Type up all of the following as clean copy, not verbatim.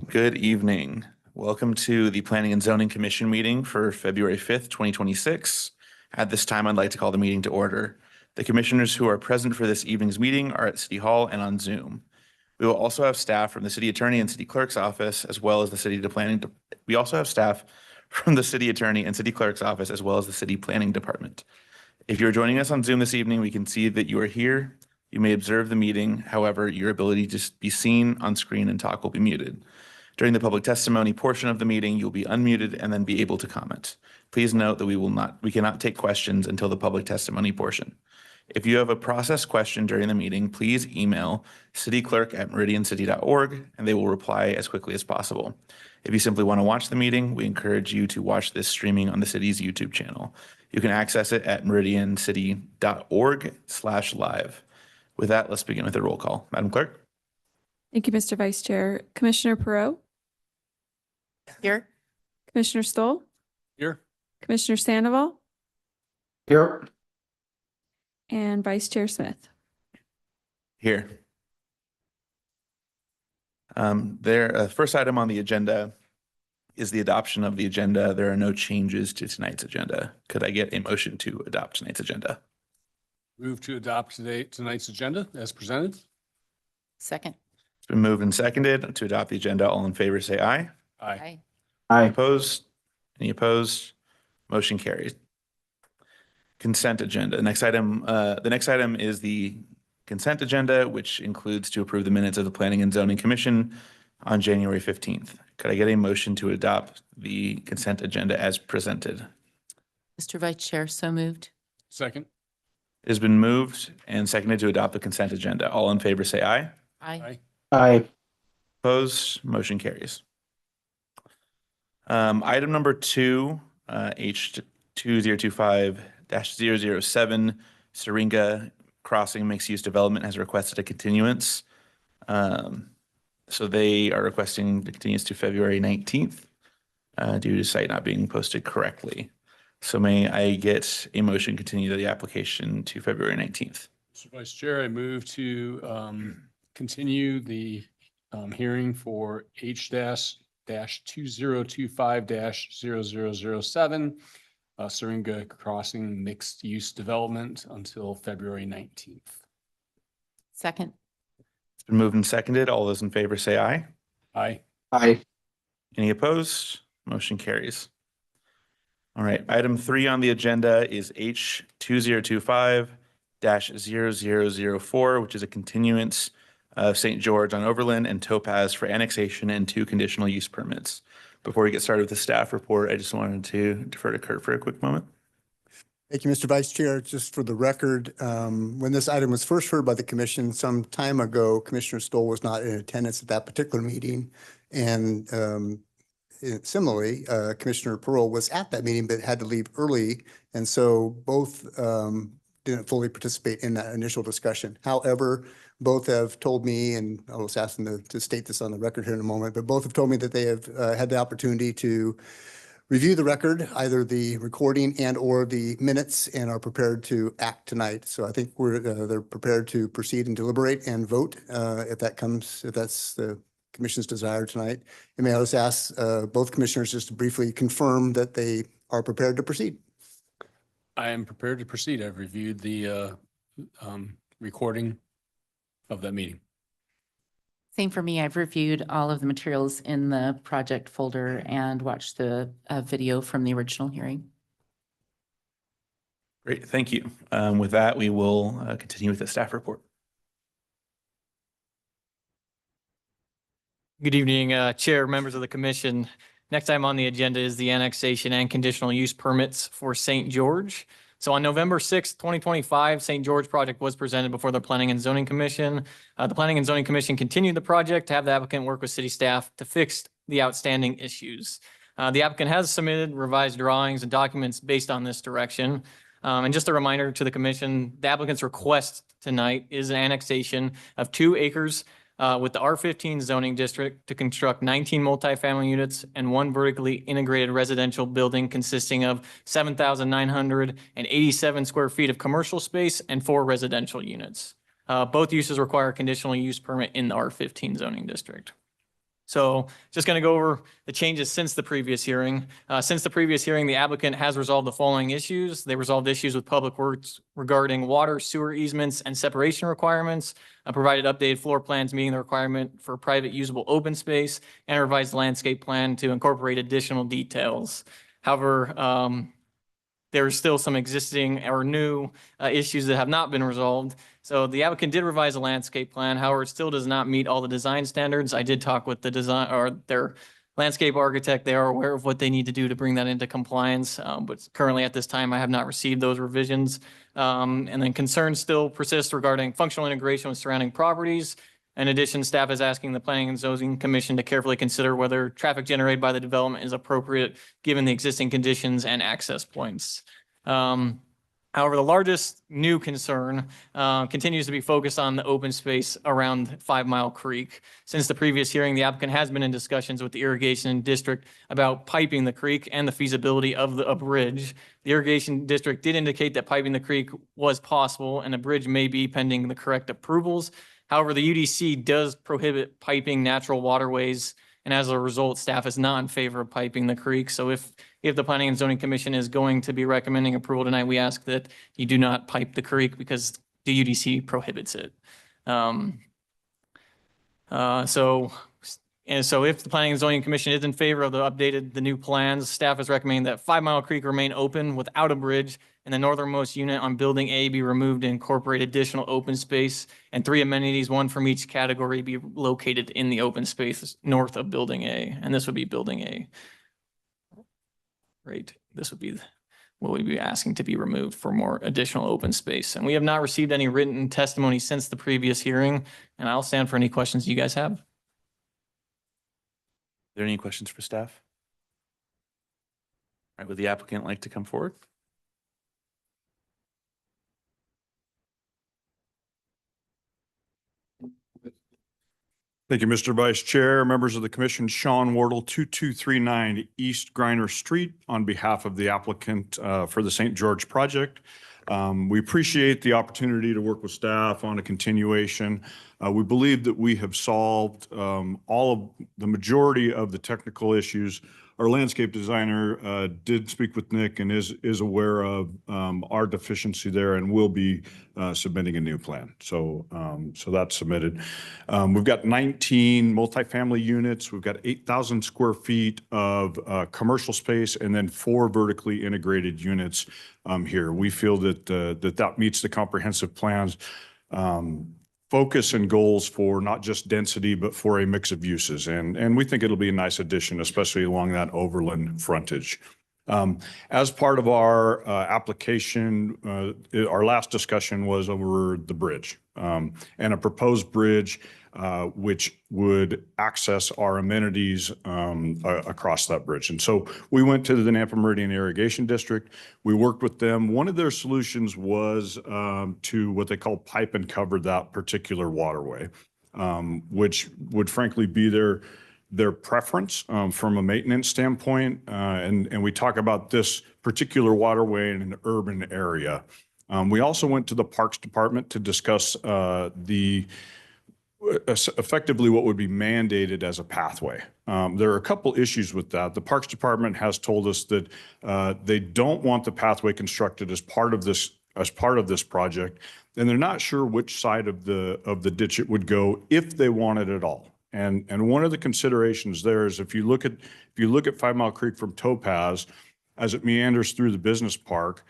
Good evening. Welcome to the Planning and Zoning Commission meeting for February 5th, 2026. At this time, I'd like to call the meeting to order. The commissioners who are present for this evening's meeting are at City Hall and on Zoom. We will also have staff from the City Attorney and City Clerk's office, as well as the City Planning. We also have staff from the City Attorney and City Clerk's office, as well as the City Planning Department. If you're joining us on Zoom this evening, we can see that you are here. You may observe the meeting. However, your ability to be seen on screen and talk will be muted. During the public testimony portion of the meeting, you'll be unmuted and then be able to comment. Please note that we cannot take questions until the public testimony portion. If you have a process question during the meeting, please email cityclerk@meridiancity.org and they will reply as quickly as possible. If you simply want to watch the meeting, we encourage you to watch this streaming on the city's YouTube channel. You can access it at meridiancity.org/live. With that, let's begin with a roll call. Madam Clerk. Thank you, Mr. Vice Chair. Commissioner Perot? Here. Commissioner Stoll? Here. Commissioner Sandoval? Here. And Vice Chair Smith? Here. First item on the agenda is the adoption of the agenda. There are no changes to tonight's agenda. Could I get a motion to adopt tonight's agenda? Move to adopt tonight's agenda as presented. Second. It's been moved and seconded to adopt the agenda. All in favor, say aye. Aye. Aye. Opposed? Any opposed? Motion carries. Consent agenda. The next item is the consent agenda, which includes to approve the minutes of the Planning and Zoning Commission on January 15th. Could I get a motion to adopt the consent agenda as presented? Mr. Vice Chair, so moved. Second. It has been moved and seconded to adopt the consent agenda. All in favor, say aye. Aye. Aye. Opposed? Motion carries. Item number 2, H2025-007, Syringa Crossing Mixed Use Development has requested a continuance. So they are requesting the continuance to February 19th due to site not being posted correctly. So may I get a motion to continue the application to February 19th? Mr. Vice Chair, I move to continue the hearing for H-2025-0007, Syringa Crossing Mixed Use Development until February 19th. Second. It's been moved and seconded. All those in favor say aye. Aye. Aye. Any opposed? Motion carries. All right, item 3 on the agenda is H2025-008, 20-0004, which is a continuance of St. George on Overland and Topaz for annexation and 2 conditional use permits. Before we get started with the staff report, I just wanted to defer to Kurt for a quick moment. Thank you, Mr. Vice Chair. Just for the record, when this item was first heard by the commission some time ago, Commissioner Stoll was not in attendance at that particular meeting. And similarly, Commissioner Pearl was at that meeting but had to leave early. And so both didn't fully participate in that initial discussion. However, both have told me, and I'll just ask them to state this on the record here in a moment, but both have told me that they have had the opportunity to review the record, either the recording and or the minutes, and are prepared to act tonight. So I think they're prepared to proceed and deliberate and vote if that's the commission's desire tonight. And may I just ask both commissioners just to briefly confirm that they are prepared to proceed? I am prepared to proceed. I've reviewed the recording of that meeting. Same for me. I've reviewed all of the materials in the project folder and watched the video from the original hearing. Great, thank you. With that, we will continue with the staff report. Good evening, Chair, members of the commission. Next item on the agenda is the annexation and conditional use permits for St. George. So on November 6th, 2025, St. George project was presented before the Planning and Zoning Commission. The Planning and Zoning Commission continued the project to have the applicant work with city staff to fix the outstanding issues. The applicant has submitted revised drawings and documents based on this direction. And just a reminder to the commission, the applicant's request tonight is an annexation of 2 acres with the R15 zoning district to construct 19 multifamily units and 1 vertically integrated residential building consisting of 7,987 square feet of commercial space and 4 residential units. Both uses require a conditional use permit in the R15 zoning district. So just going to go over the changes since the previous hearing. Since the previous hearing, the applicant has resolved the following issues. They resolved issues with Public Works regarding water, sewer easements, and separation requirements, provided updated floor plans meeting the requirement for private usable open space, and a revised landscape plan to incorporate additional details. However, there are still some existing or new issues that have not been resolved. So the applicant did revise a landscape plan. However, it still does not meet all the design standards. I did talk with the design or their landscape architect. They are aware of what they need to do to bring that into compliance. But currently at this time, I have not received those revisions. And then concerns still persist regarding functional integration with surrounding properties. In addition, staff is asking the Planning and Zoning Commission to carefully consider whether traffic generated by the development is appropriate given the existing conditions and access points. However, the largest new concern continues to be focused on the open space around 5 Mile Creek. Since the previous hearing, the applicant has been in discussions with the irrigation district about piping the creek and the feasibility of a bridge. The irrigation district did indicate that piping the creek was possible and a bridge may be pending the correct approvals. However, the UDC does prohibit piping natural waterways, and as a result, staff is not in favor of piping the creek. So if the Planning and Zoning Commission is going to be recommending approval tonight, we ask that you do not pipe the creek because the UDC prohibits it. So if the Planning and Zoning Commission is in favor of the new plans, staff is recommending that 5 Mile Creek remain open without a bridge and the northernmost unit on Building A be removed and incorporate additional open space and 3 amenities, 1 from each category, be located in the open space north of Building A. And this would be Building A. Right. This would be what we'd be asking to be removed for more additional open space. And we have not received any written testimony since the previous hearing. And I'll stand for any questions you guys have. Are there any questions for staff? All right, would the applicant like to come forward? Thank you, Mr. Vice Chair, members of the commission. Sean Wardle, 2239 East Griner Street, on behalf of the applicant for the St. George project. We appreciate the opportunity to work with staff on a continuation. We believe that we have solved all of the majority of the technical issues. Our landscape designer did speak with Nick and is aware of our deficiency there and will be submitting a new plan. So that's submitted. We've got 19 multifamily units. We've got 8,000 square feet of commercial space and then 4 vertically integrated units here. We feel that that meets the comprehensive plans focus and goals for not just density, but for a mix of uses. And we think it'll be a nice addition, especially along that overland frontage. As part of our application, our last discussion was over the bridge and a proposed bridge which would access our amenities across that bridge. And so we went to the Nampa Meridian Irrigation District. We worked with them. One of their solutions was to what they call pipe and cover that particular waterway, which would frankly be their preference from a maintenance standpoint. And we talk about this particular waterway in an urban area. We also went to the Parks Department to discuss effectively what would be mandated as a pathway. There are a couple issues with that. The Parks Department has told us that they don't want the pathway constructed as part of this project, and they're not sure which side of the ditch it would go if they want it at all. And one of the considerations there is if you look at 5 Mile Creek from Topaz as it meanders through the business park,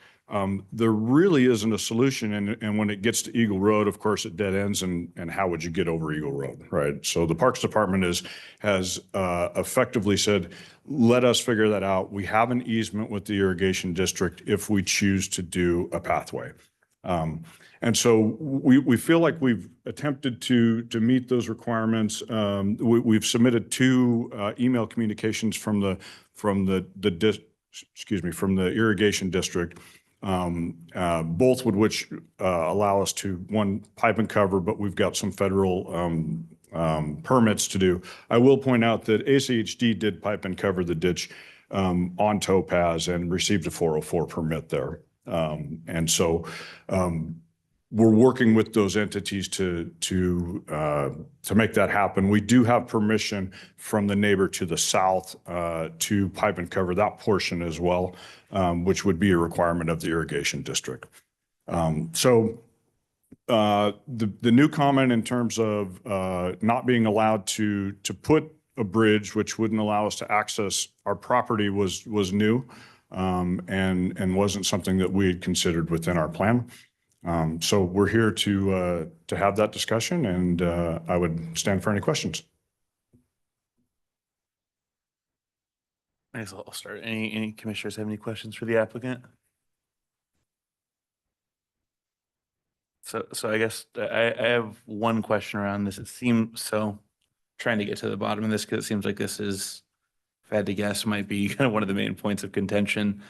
there really isn't a solution. And when it gets to Eagle Road, of course, it dead ends. And how would you get over Eagle Road, right? So the Parks Department has effectively said, let us figure that out. We have an easement with the irrigation district if we choose to do a pathway. And so we feel like we've attempted to meet those requirements. We've submitted 2 email communications from the irrigation district. Both would which allow us to, one, pipe and cover, but we've got some federal permits to do. I will point out that ACHD did pipe and cover the ditch on Topaz and received a 404 permit there. And so we're working with those entities to make that happen. We do have permission from the neighbor to the south to pipe and cover that portion as well, which would be a requirement of the irrigation district. So the new comment in terms of not being allowed to put a bridge, which wouldn't allow us to access our property, was new and wasn't something that we had considered within our plan. So we're here to have that discussion, and I would stand for any questions. I guess I'll start. Any commissioners have any questions for the applicant? So I guess I have one question around this. It seems so trying to get to the bottom of this because it seems like this is, if I had to guess, might be kind of one of the main points of contention.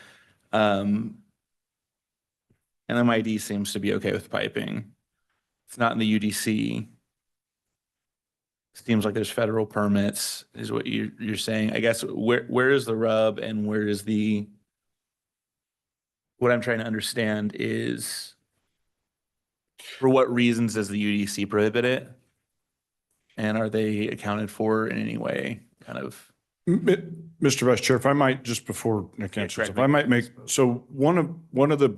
NMID seems to be okay with piping. It's not in the UDC. Seems like there's federal permits, is what you're saying. I guess where is the rub and where is what I'm trying to understand is for what reasons does the UDC prohibit it? And are they accounted for in any way, kind of? Mr. Vice Chair, if I might, just before Nick answers, if I might make, so one of the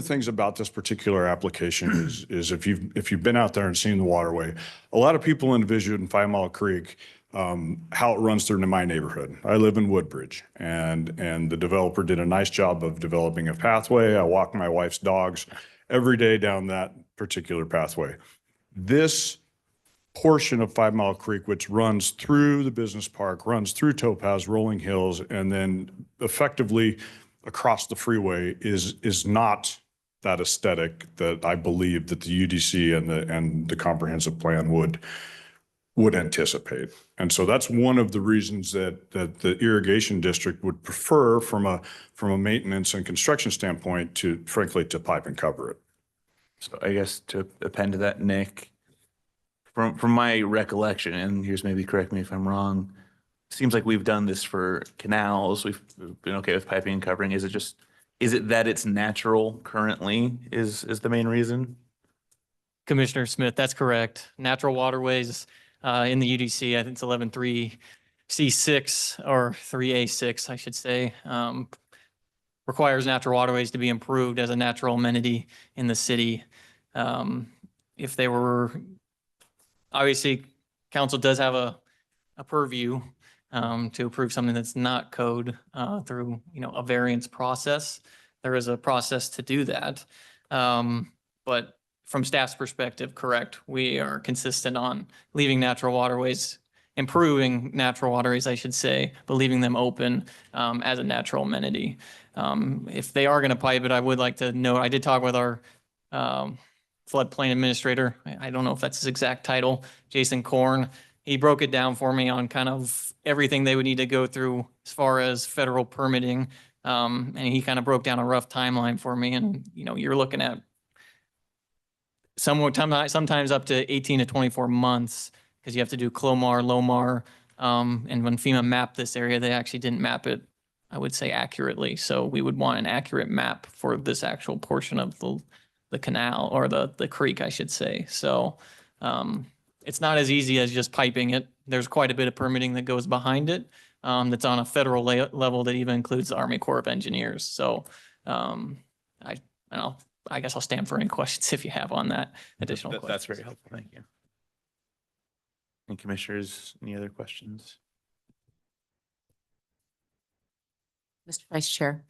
things about this particular application is if you've been out there and seen the waterway, a lot of people envision 5 Mile Creek, how it runs through my neighborhood. I live in Woodbridge, and the developer did a nice job of developing a pathway. I walk my wife's dogs every day down that particular pathway. This portion of 5 Mile Creek, which runs through the business park, runs through Topaz, Rolling Hills, and then effectively across the freeway is not that aesthetic that I believe that the UDC and the comprehensive plan would anticipate. And so that's one of the reasons that the irrigation district would prefer from a maintenance and construction standpoint to, frankly, to pipe and cover it. So I guess to append to that, Nick, from my recollection, and here's maybe correct me if I'm wrong, seems like we've done this for canals. We've been okay with piping and covering. Is it that it's natural currently is the main reason? Commissioner Smith, that's correct. Natural waterways in the UDC, I think it's 11.3C6 or 3A6, I should say, requires natural waterways to be improved as a natural amenity in the city. If they were, obviously, council does have a purview to approve something that's not code through, a variance process. There is a process to do that. But from staff's perspective, correct, we are consistent on leaving natural waterways, improving natural waterways, I should say, but leaving them open as a natural amenity. If they are going to pipe it, I would like to note, I did talk with our floodplain administrator. I don't know if that's his exact title, Jason Korn. He broke it down for me on kind of everything they would need to go through as far as federal permitting. And he kind of broke down a rough timeline for me. And, you're looking at sometimes up to 18 to 24 months because you have to do CLOMAR, LOMAR. And when FEMA mapped this area, they actually didn't map it, I would say, accurately. So we would want an accurate map for this actual portion of the canal or the creek, I should say. So it's not as easy as just piping it. There's quite a bit of permitting that goes behind it. That's on a federal level that even includes the Army Corps of Engineers. So I guess I'll stand for any questions if you have on that additional questions. That's very helpful. Thank you. Any commissioners, any other questions? Mr. Vice Chair.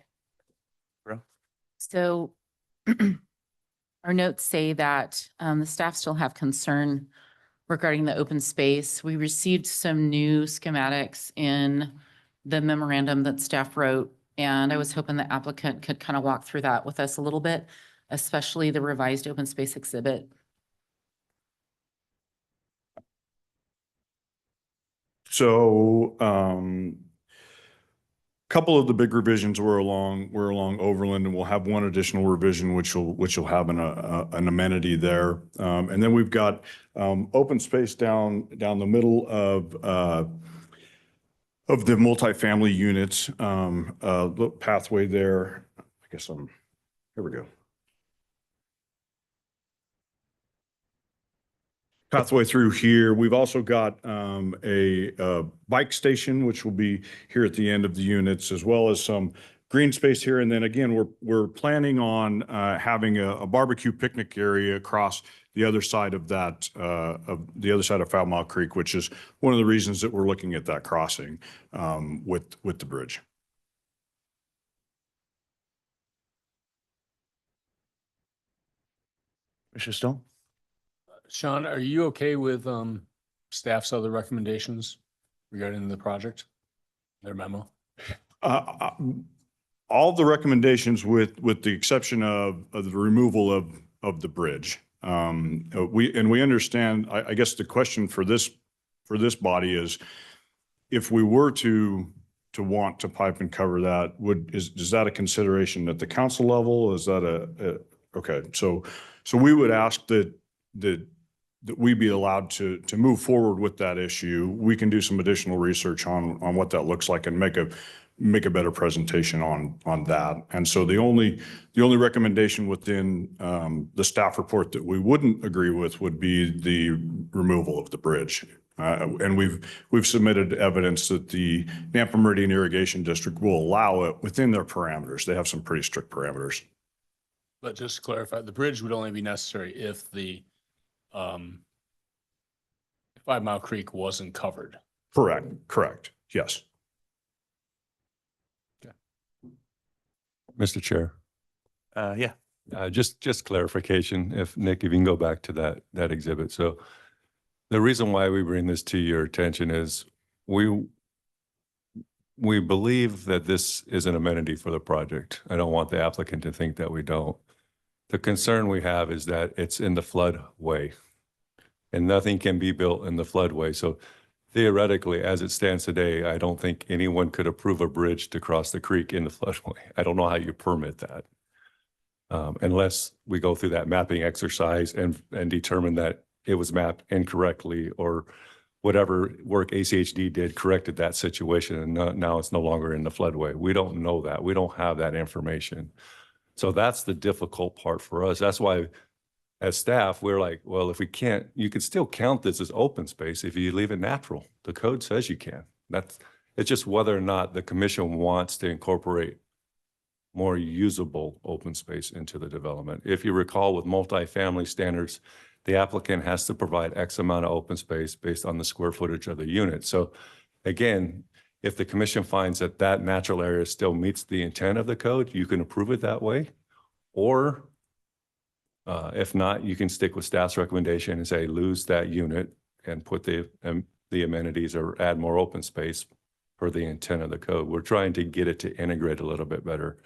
Bro. So our notes say that the staff still have concern regarding the open space. We received some new schematics in the memorandum that staff wrote, and I was hoping the applicant could kind of walk through that with us a little bit, especially the revised open space exhibit. So, couple of the big revisions were along Overland, and we'll have one additional revision, which will have an amenity there. And then we've got open space down the middle of the multifamily units, little pathway there. I guess here we go. Pathway through here. We've also got a bike station, which will be here at the end of the units, as well as some green space here. And then again, we're planning on having a barbecue picnic area across the other side of that, of the other side of Foul Mile Creek, which is one of the reasons that we're looking at that crossing with the bridge. Mr. Stone? Sean, are you okay with staff's other recommendations regarding the project, their memo? All the recommendations with the exception of the removal of the bridge. We understand, I guess the question for this body is, if we were to want to pipe and cover that, is that a consideration at the council level? Is that okay? So we would ask that we be allowed to move forward with that issue. We can do some additional research on what that looks like and make a better presentation on that. And so the only recommendation within the staff report that we wouldn't agree with would be the removal of the bridge. And we've submitted evidence that the Nampa Meridian Irrigation District will allow it within their parameters. They have some pretty strict parameters. But just to clarify, the bridge would only be necessary if the 5 Mile Creek wasn't covered. Correct. Yes. Mr. Chair, Yeah. just clarification, if Nick, if you can go back to that exhibit. So the reason why we bring this to your attention is we believe that this is an amenity for the project. I don't want the applicant to think that we don't. The concern we have is that it's in the floodway and nothing can be built in the floodway. So theoretically, as it stands today, I don't think anyone could approve a bridge to cross the creek in the floodway. I don't know how you permit that. Unless we go through that mapping exercise and determine that it was mapped incorrectly or whatever work ACHD did corrected that situation and now it's no longer in the floodway. We don't know that. We don't have that information. So that's the difficult part for us. That's why as staff, we're like, well, if we can't, you can still count this as open space if you leave it natural. The code says you can. It's just whether or not the commission wants to incorporate more usable open space into the development. If you recall, with multifamily standards, the applicant has to provide X amount of open space based on the square footage of the unit. So again, if the commission finds that that natural area still meets the intent of the code, you can approve it that way. Or if not, you can stick with staff's recommendation and say lose that unit and put the amenities or add more open space per the intent of the code. We're trying to get it to integrate a little bit better.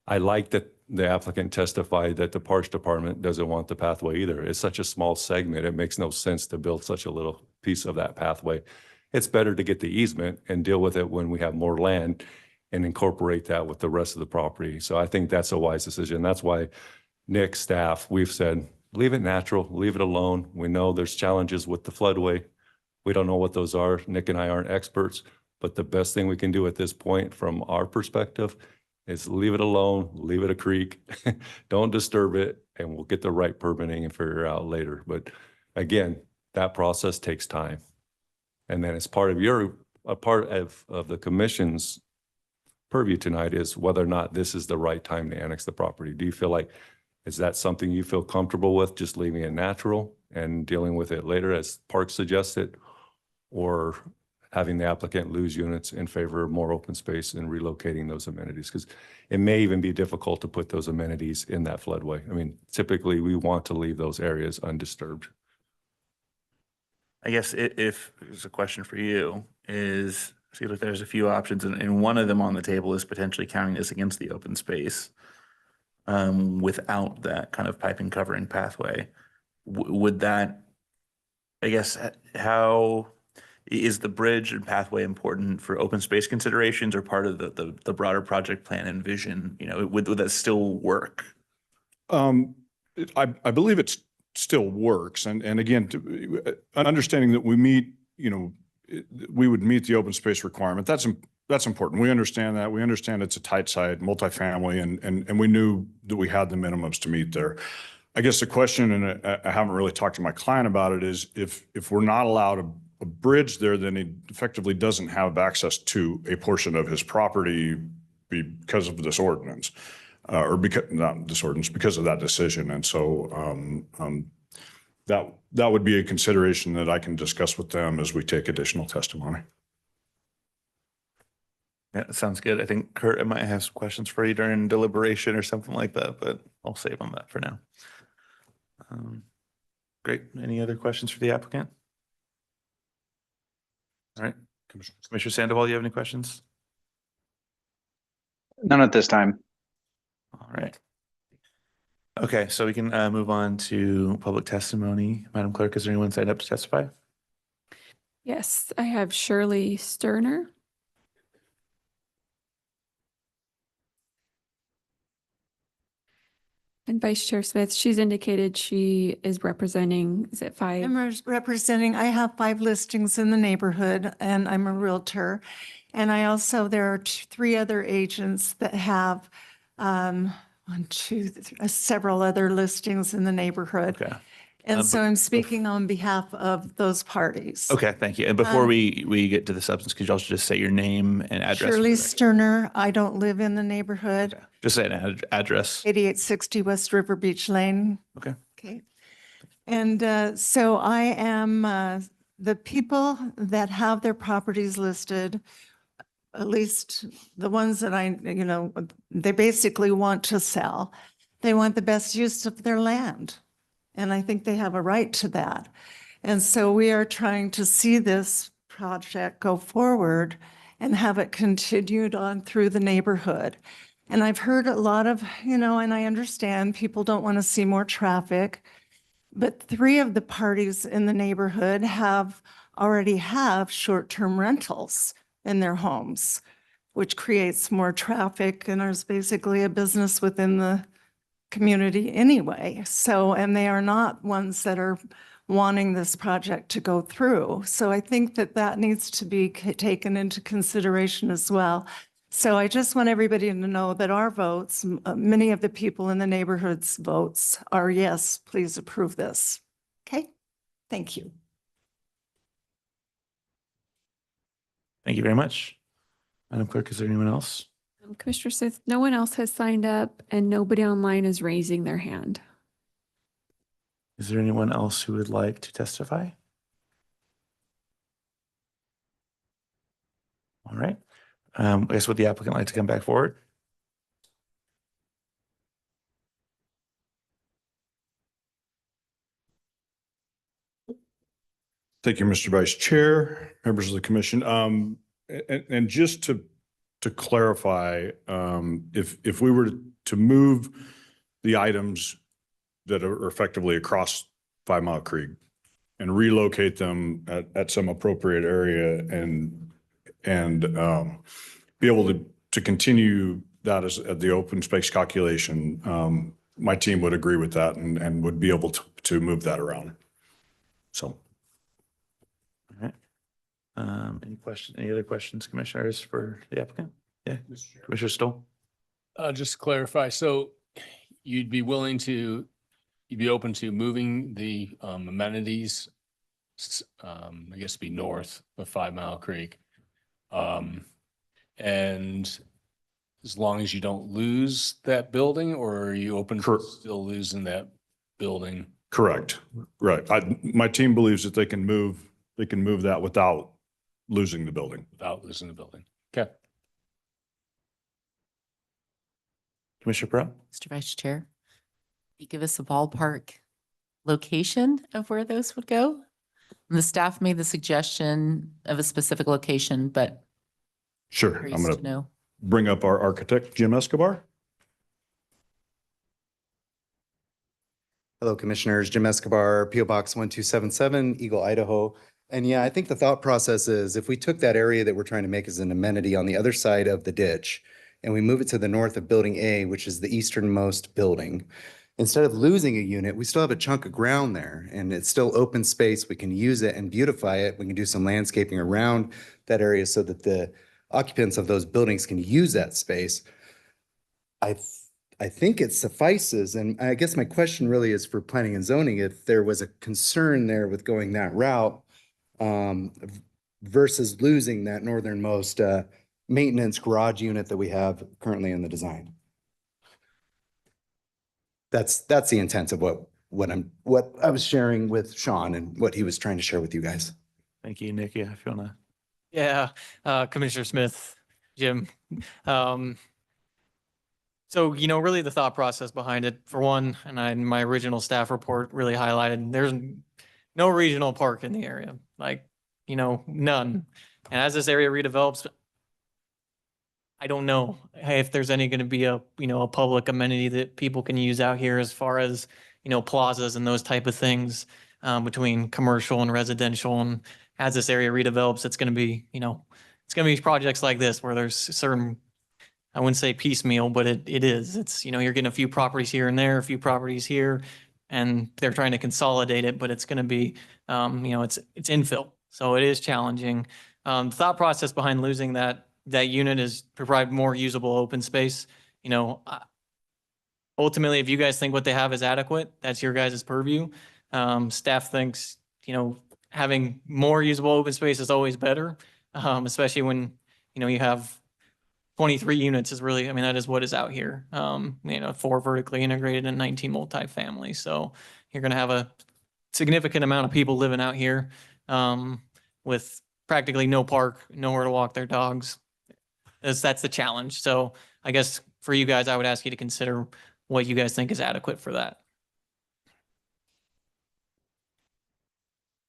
I like that the applicant testified that the Parks Department doesn't want the pathway either. It's such a small segment. It makes no sense to build such a little piece of that pathway. It's better to get the easement and deal with it when we have more land and incorporate that with the rest of the property. So I think that's a wise decision. That's why Nick, staff, we've said, leave it natural, leave it alone. We know there's challenges with the floodway. We don't know what those are. Nick and I aren't experts, but the best thing we can do at this point from our perspective is leave it alone, leave it a creek, don't disturb it, and we'll get the right permitting and figure it out later. But again, that process takes time. And then as part of the commission's purview tonight is whether or not this is the right time to annex the property. Do you feel like, is that something you feel comfortable with, just leaving it natural and dealing with it later as Parks suggested, or having the applicant lose units in favor of more open space and relocating those amenities? Because it may even be difficult to put those amenities in that floodway. I mean, typically we want to leave those areas undisturbed. I guess if there's a question for you is, see, like there's a few options and one of them on the table is potentially counting this against the open space without that kind of piping covering pathway. Would that, I guess, how is the bridge and pathway important for open space considerations or part of the broader project plan and vision? You know, would that still work? I believe it still works. And again, understanding that we meet, we would meet the open space requirement. That's important. We understand that. We understand it's a tight site, multifamily, and we knew that we had the minimums to meet there. I guess the question, and I haven't really talked to my client about it, is if we're not allowed a bridge there, then he effectively doesn't have access to a portion of his property because of this ordinance, or because not this ordinance, because of that decision. And so that would be a consideration that I can discuss with them as we take additional testimony. Yeah, that sounds good. I think Kurt, I might have some questions for you during deliberation or something like that, but I'll save on that for now. Great. Any other questions for the applicant? All right. Commissioner Sandoval, you have any questions? None at this time. All right. Okay, so we can move on to public testimony. Madam Clerk, is there anyone signed up to testify? Yes, I have Shirley Sterner. And Vice Chair Smith, she's indicated she is representing, is it 5? I'm representing, I have 5 listings in the neighborhood and I'm a realtor. And I also, there are 3 other agents that have several other listings in the neighborhood. Okay. And so I'm speaking on behalf of those parties. Okay, thank you. And before we get to the substance, could you also just say your name and address? Shirley Sterner. I don't live in the neighborhood. Okay. Just say an address. 8860 West River Beach Lane. Okay. Okay. And so I am the people that have their properties listed, at least the ones that they basically want to sell. They want the best use of their land. And I think they have a right to that. And so we are trying to see this project go forward and have it continued on through the neighborhood. And I've heard a lot of, and I understand people don't want to see more traffic, but 3 of the parties in the neighborhood already have short-term rentals in their homes, which creates more traffic, and there's basically a business within the community anyway. So, and they are not ones that are wanting this project to go through. So I think that needs to be taken into consideration as well. So I just want everybody to know that our votes, many of the people in the neighborhood's votes are yes, please approve this. Okay, thank you. Thank you very much. Madam Clerk, is there anyone else? Commissioner Smith, no one else has signed up and nobody online is raising their hand. Is there anyone else who would like to testify? All right. I guess would the applicant like to come back forward? Thank you, Mr. Vice Chair, members of the commission. And just to clarify, if we were to move the items that are effectively across 5 Mile Creek and relocate them at some appropriate area and be able to continue that as the open space calculation, my team would agree with that and would be able to move that around. So. All right. Any other questions, commissioners, for the applicant? Yeah, Commissioner Stoll? Just to clarify, so you'd be open to moving the amenities, I guess be north of 5 Mile Creek. And as long as you don't lose that building, or are you open to still losing that building? Correct. Right. My team believes that they can move that without losing the building. Without losing the building. Okay. Commissioner Pro? Mr. Vice Chair, you give us a ballpark location of where those would go? And the staff made the suggestion of a specific location, but Sure. I'm curious going to to know. bring up our architect, Jim Escobar. Hello, Commissioners. Jim Escobar, PO Box 1277, Eagle, Idaho. And yeah, I think the thought process is if we took that area that we're trying to make as an amenity on the other side of the ditch and we move it to the north of Building A, which is the easternmost building, instead of losing a unit, we still have a chunk of ground there and it's still open space. We can use it and beautify it. We can do some landscaping around that area so that the occupants of those buildings can use that space. I think it suffices. And I guess my question really is for planning and zoning, if there was a concern there with going that route versus losing that northernmost maintenance garage unit that we have currently in the design. That's the intent of what I was sharing with Sean and what he was trying to share with you guys. Thank you, Nikki. If you want to. Yeah, Commissioner Smith, Jim. So, really the thought process behind it, for one, and my original staff report really highlighted, there's no regional park in the area, none. And as this area redevelops, I don't know if there's any going to be a public amenity that people can use out here as far as, plazas and those type of things between commercial and residential. And as this area redevelops, it's going to be, it's going to be projects like this where there's certain, I wouldn't say piecemeal, but it is. It's, you're getting a few properties here and there, a few properties here, and they're trying to consolidate it, but it's going to be, it's infill. So it is challenging. The thought process behind losing that unit is provide more usable open space. Ultimately, if you guys think what they have is adequate, that's your guys' purview. Staff thinks, having more usable open space is always better, especially when, you have 23 units is really, that is what is out here. 4 vertically integrated and 19 multifamily. So you're going to have a significant amount of people living out here with practically no park, nowhere to walk their dogs. That's the challenge. So I guess for you guys, I would ask you to consider what you guys think is adequate for that.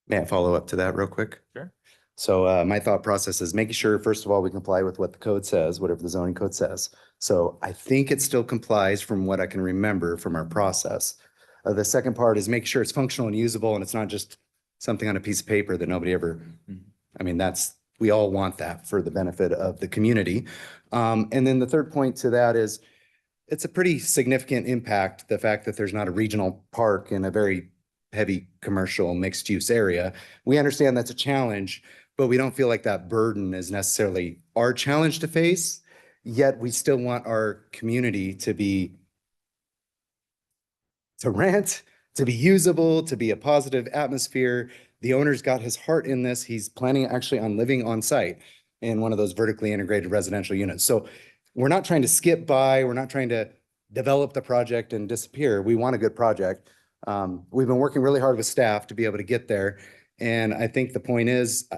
May I follow up to that real quick? Sure. So my thought process is making sure, first of all, we comply with what the code says, whatever the zoning code says. So I think it still complies from what I can remember from our process. The second part is make sure it's functional and usable and it's not just something on a piece of paper that nobody ever, we all want that for the benefit of the community. And then the third point to that is it's a pretty significant impact, the fact that there's not a regional park in a very heavy commercial mixed use area. We understand that's a challenge, but we don't feel like that burden is necessarily our challenge to face. yet we still want our community to rent, to be usable, to be a positive atmosphere. The owner's got his heart in this. He's planning actually on living on site in one of those vertically integrated residential units. So we're not trying to skip by. We're not trying to develop the project and disappear. We want a good project. We've been working really hard with staff to be able to get there. And I think the point is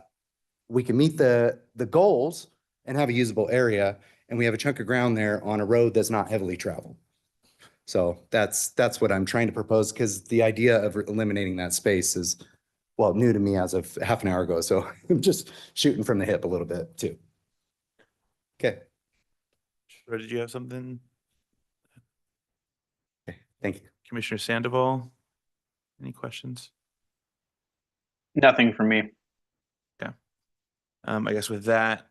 we can meet the goals and have a usable area. And we have a chunk of ground there on a road that's not heavily traveled. So that's what I'm trying to propose, because the idea of eliminating that space is, well, new to me as of half an hour ago. So I'm just shooting from the hip a little bit too. Okay, Or did you have something? thank you. Commissioner Sandoval? Any questions? Nothing from me. I guess with that,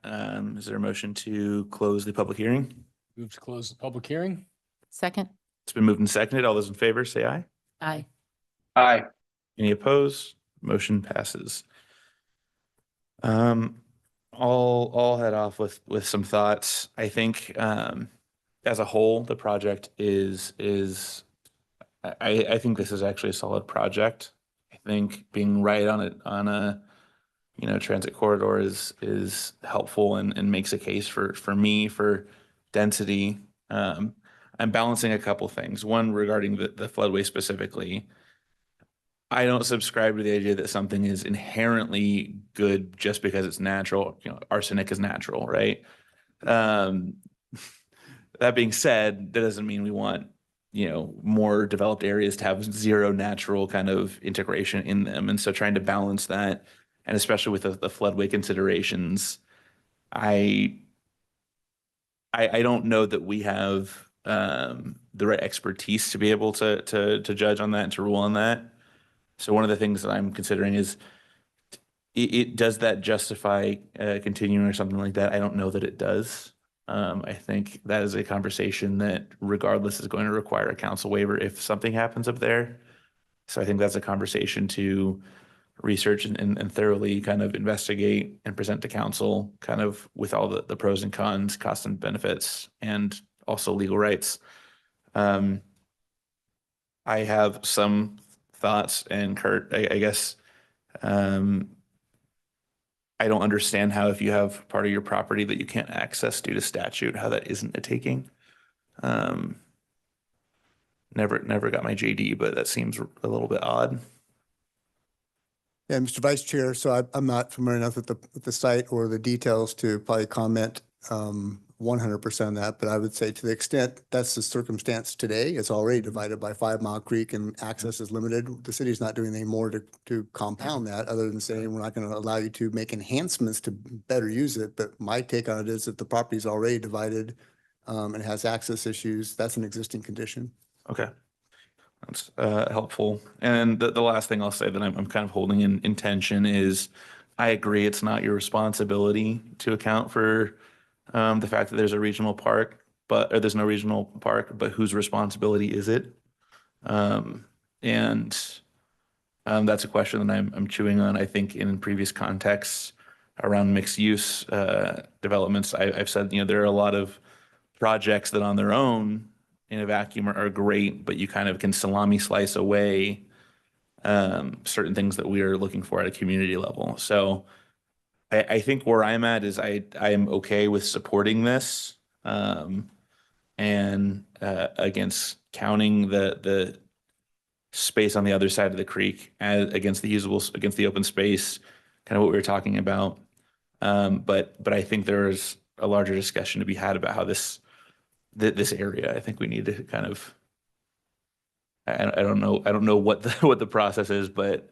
is there a motion to close the public hearing? Move to close the public hearing. Second? It's been moved and seconded. All those in favor, say aye. Aye. Aye. Any opposed? Motion passes. I'll head off with some thoughts. I think as a whole, the project is I think this is actually a solid project. I think being right on a transit corridor is helpful and makes a case for me for density. I'm balancing a couple things. One, regarding the floodway specifically. I don't subscribe to the idea that something is inherently good just because it's natural. Arsenic is natural, right? That being said, that doesn't mean we want, more developed areas to have zero natural kind of integration in them. And so trying to balance that, and especially with the floodway considerations, I don't know that we have the right expertise to be able to judge on that and to rule on that. So one of the things that I'm considering is, it does that justify continuing or something like that? I don't know that it does. I think that is a conversation that regardless is going to require a council waiver if something happens up there. So I think that's a conversation to research and thoroughly kind of investigate and present to council, kind of with all the pros and cons, costs and benefits, and also legal rights. I have some thoughts, and Kurt, I guess, I don't understand how, if you have part of your property that you can't access due to statute, how that isn't a taking. Never got my JD, but that seems a little bit odd. Yeah, Mr. Vice Chair, so I'm not familiar enough with the site or the details to probably comment 100% on that, but I would say to the extent that's the circumstance today, it's already divided by 5 Mile Creek and access is limited. The city's not doing anything more to compound that, other than saying we're not going to allow you to make enhancements to better use it. But my take on it is that the property is already divided and has access issues. That's an existing condition. Okay. That's helpful. And the last thing I'll say that I'm kind of holding in tension is, I agree it's not your responsibility to account for the fact that there's a regional park, or there's no regional park, but whose responsibility is it? And that's a question that I'm chewing on. I think in previous contexts around mixed use developments, I've said, there are a lot of projects that on their own in a vacuum are great, but you kind of can salami slice away certain things that we are looking for at a community level. So I think where I'm at is I am okay with supporting this and against counting the space on the other side of the creek against the open space, kind of what we were talking about. But I think there's a larger discussion to be had about how this area, I think we need to kind of, I don't know what the process is, but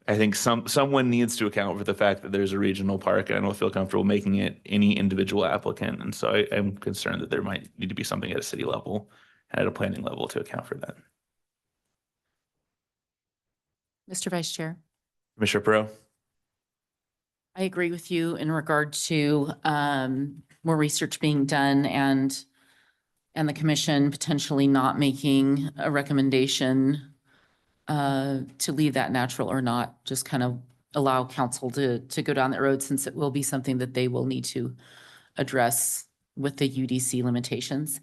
I think someone needs to account for the fact that there's a regional park, and I don't feel comfortable making it any individual applicant. And so I'm concerned that there might need to be something at a city level and at a planning level to account for that. Mr. Vice Chair. Commissioner Pro? I agree with you in regard to more research being done and the commission potentially not making a recommendation to leave that natural or not, just kind of allow council to go down that road, since it will be something that they will need to address with the UDC limitations.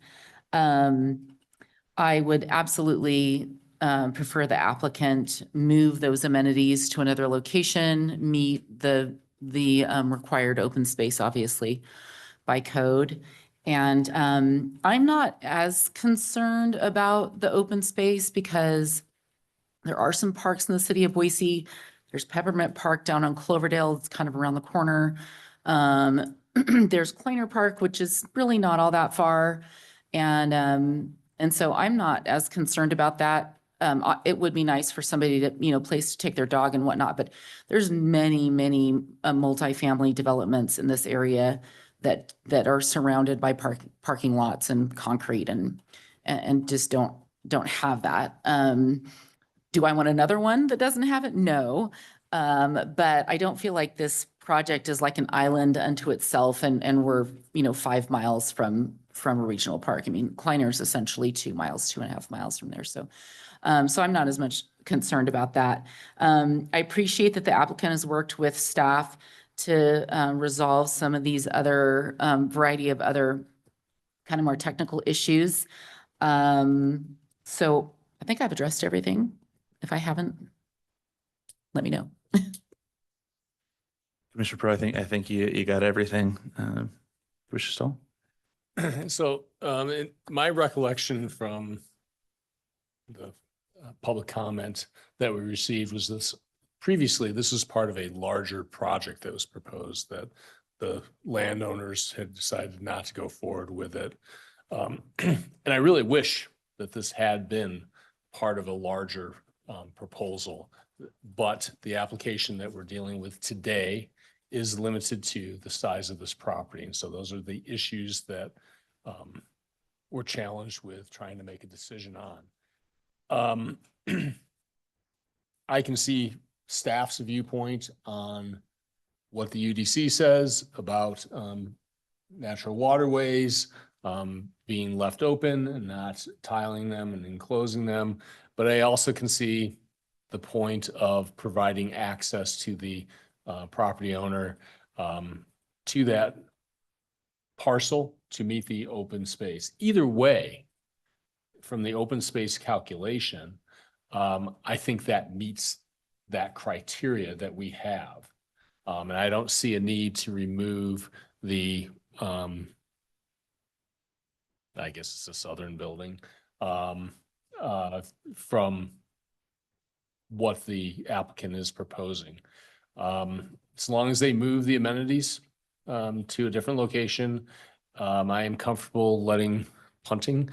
I would absolutely prefer the applicant move those amenities to another location, meet the required open space, obviously, by code. And I'm not as concerned about the open space because there are some parks in the city of Boise. There's Peppermint Park down on Cloverdale. It's kind of around the corner. There's Kleiner Park, which is really not all that far. And so I'm not as concerned about that. It would be nice for somebody to, place to take their dog and whatnot, but there's many, many multifamily developments in this area that are surrounded by parking lots and concrete and just don't have that. Do I want another one that doesn't have it? No. But I don't feel like this project is like an island unto itself and we're, 5 miles from a regional park. I mean, Kleiner is essentially 2 miles, 2.5 miles from there. So I'm not as much concerned about that. I appreciate that the applicant has worked with staff to resolve some of these other variety of other kind of more technical issues. So I think I've addressed everything. If I haven't, let me know. Commissioner Pro, I think you got everything. Commissioner Stoll? So my recollection from the public comment that we received was this was part of a larger project that was proposed that the landowners had decided not to go forward with it. And I really wish that this had been part of a larger proposal, but the application that we're dealing with today is limited to the size of this property. And so those are the issues that we're challenged with trying to make a decision on. I can see staff's viewpoint on what the UDC says about natural waterways being left open and not tiling them and enclosing them. But I also can see the point of providing access to the property owner to that parcel to meet the open space. Either way, from the open space calculation, I think that meets that criteria that we have. And I don't see a need to remove the, I guess it's a southern building, from what the applicant is proposing. As long as they move the amenities to a different location, I am comfortable punting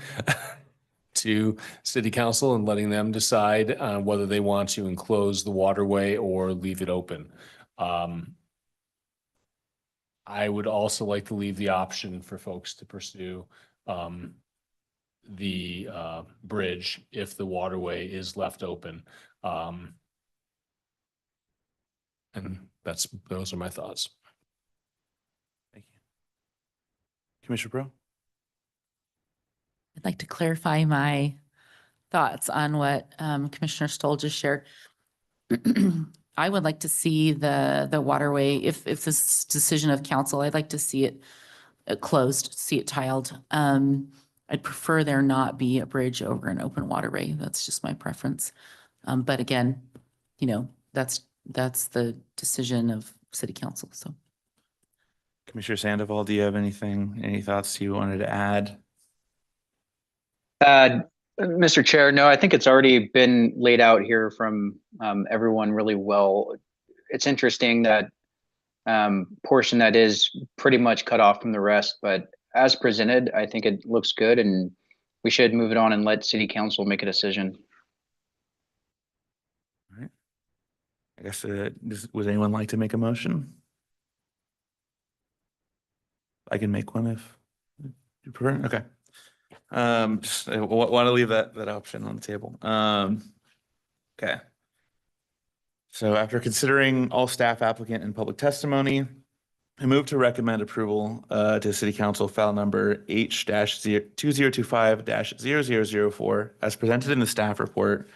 to city council and letting them decide whether they want to enclose the waterway or leave it open. I would also like to leave the option for folks to pursue the bridge if the waterway is left open. And those are my thoughts. Thank you. Commissioner Pro? I'd like to clarify my thoughts on what Commissioner Stoll just shared. I would like to see the waterway, if this decision of council, I'd like to see it closed, see it tiled. I'd prefer there not be a bridge over an open waterway. That's just my preference. But again, that's the decision of city council. So, Commissioner Sandoval, do you have any thoughts you wanted to add? Mr. Chair, no, I think it's already been laid out here from everyone really well. It's interesting that portion that is pretty much cut off from the rest, but as presented, I think it looks good and we should move it on and let city council make a decision. All right. I guess, would anyone like to make a motion? I can make one if you prefer. Okay. Just want to leave that option on the table. Okay. So after considering all staff, applicant, and public testimony, I move to recommend approval to City Council file number H-2025-0004 as presented in the staff report,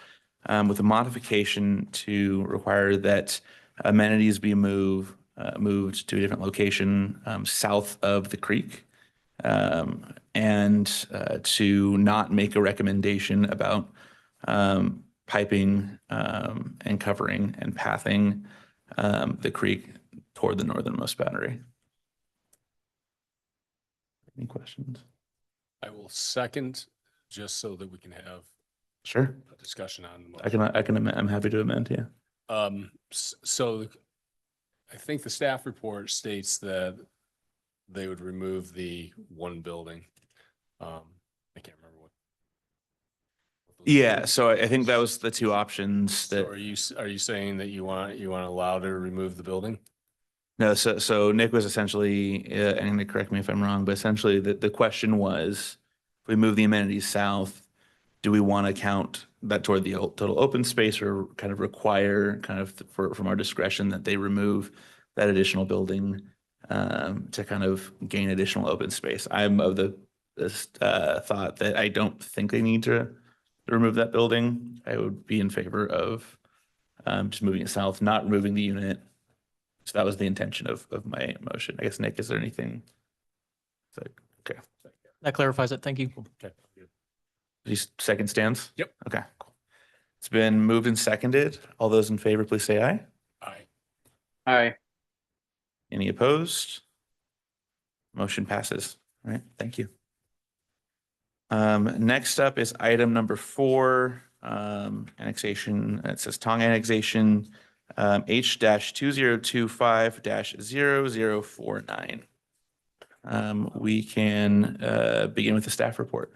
with a modification to require that amenities be moved to a different location south of the creek. and to not make a recommendation about piping and covering and pathing the creek toward the northernmost boundary. Any questions? I will second, just so that we can have Sure. a discussion on the I'm happy to amend, yeah. So I think the staff report states that they would remove the one building. I can't remember what. Yeah, so I think that was the two options So that, are you saying that you want to allow to remove the building? no, so Nick was essentially, and correct me if I'm wrong, but essentially the question was, if we move the amenities south, do we want to count that toward the total open space or kind of require kind of from our discretion that they remove that additional building to kind of gain additional open space? I'm of the thought that I don't think they need to remove that building. I would be in favor of just moving it south, not removing the unit. So that was the intention of my motion. I guess, Nick, is there anything? Okay. That clarifies it. Thank you. Okay. These second stands? Yep. Okay, cool. It's been moved and seconded. All those in favor, please say aye. Aye. Aye. Any opposed? Motion passes. All right, thank you. Next up is item number 4, annexation. It says Tong annexation, H-2025-0049. We can begin with the staff report.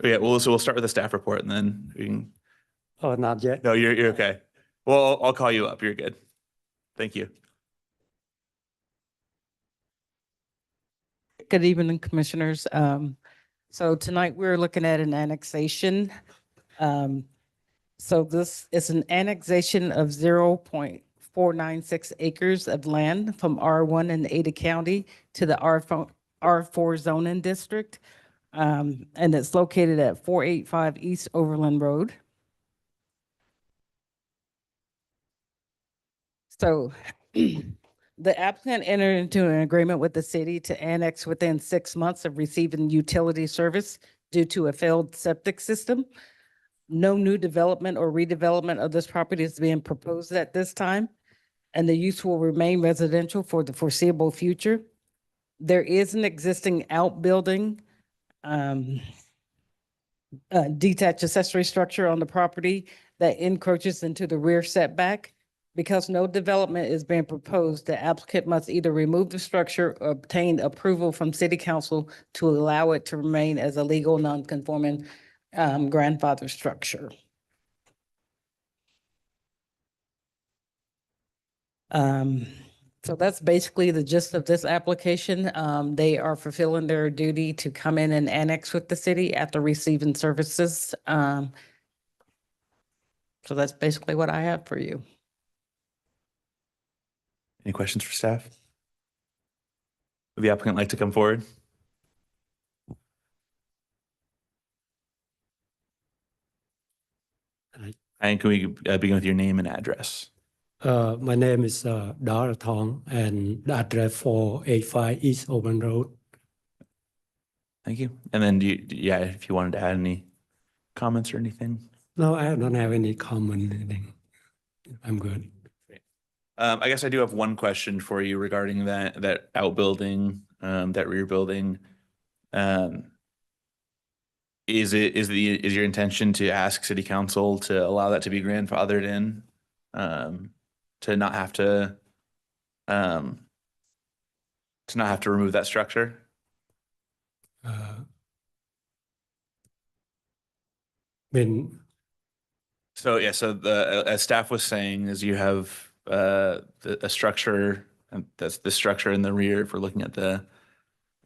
Yeah, we'll start with the staff report and then we can. Oh, not yet. No, you're okay. Well, I'll call you up. You're good. Thank you. Good evening, Commissioners. So tonight we're looking at an annexation. So this is an annexation of 0.496 acres of land from R1 in Ada County to the R4 zoning district. And it's located at 485 East Overland Road. So the applicant entered into an agreement with the city to annex within 6 months of receiving utility service due to a failed septic system. No new development or redevelopment of this property is being proposed at this time, and the use will remain residential for the foreseeable future. There is an existing outbuilding, detached accessory structure on the property that encroaches into the rear setback. Because no development is being proposed, the applicant must either remove the structure or obtain approval from city council to allow it to remain as a legal non-conforming grandfather structure. So that's basically the gist of this application. They are fulfilling their duty to come in and annex with the city after receiving services. So that's basically what I have for you. Any questions for staff? Would the applicant like to come forward? And can we begin with your name and address? My name is Dara Tong, and the address 485 East Open Road. Thank you. And then yeah, if you wanted to add any comments or anything? No, I don't have any comment. Anything. I'm good. I guess I do have one question for you regarding that outbuilding, that rear building. Is your intention to ask city council to allow that to be grandfathered in? To not have to remove that structure? So yeah, so as staff was saying, is you have a structure, and that's the structure in the rear. If we're looking at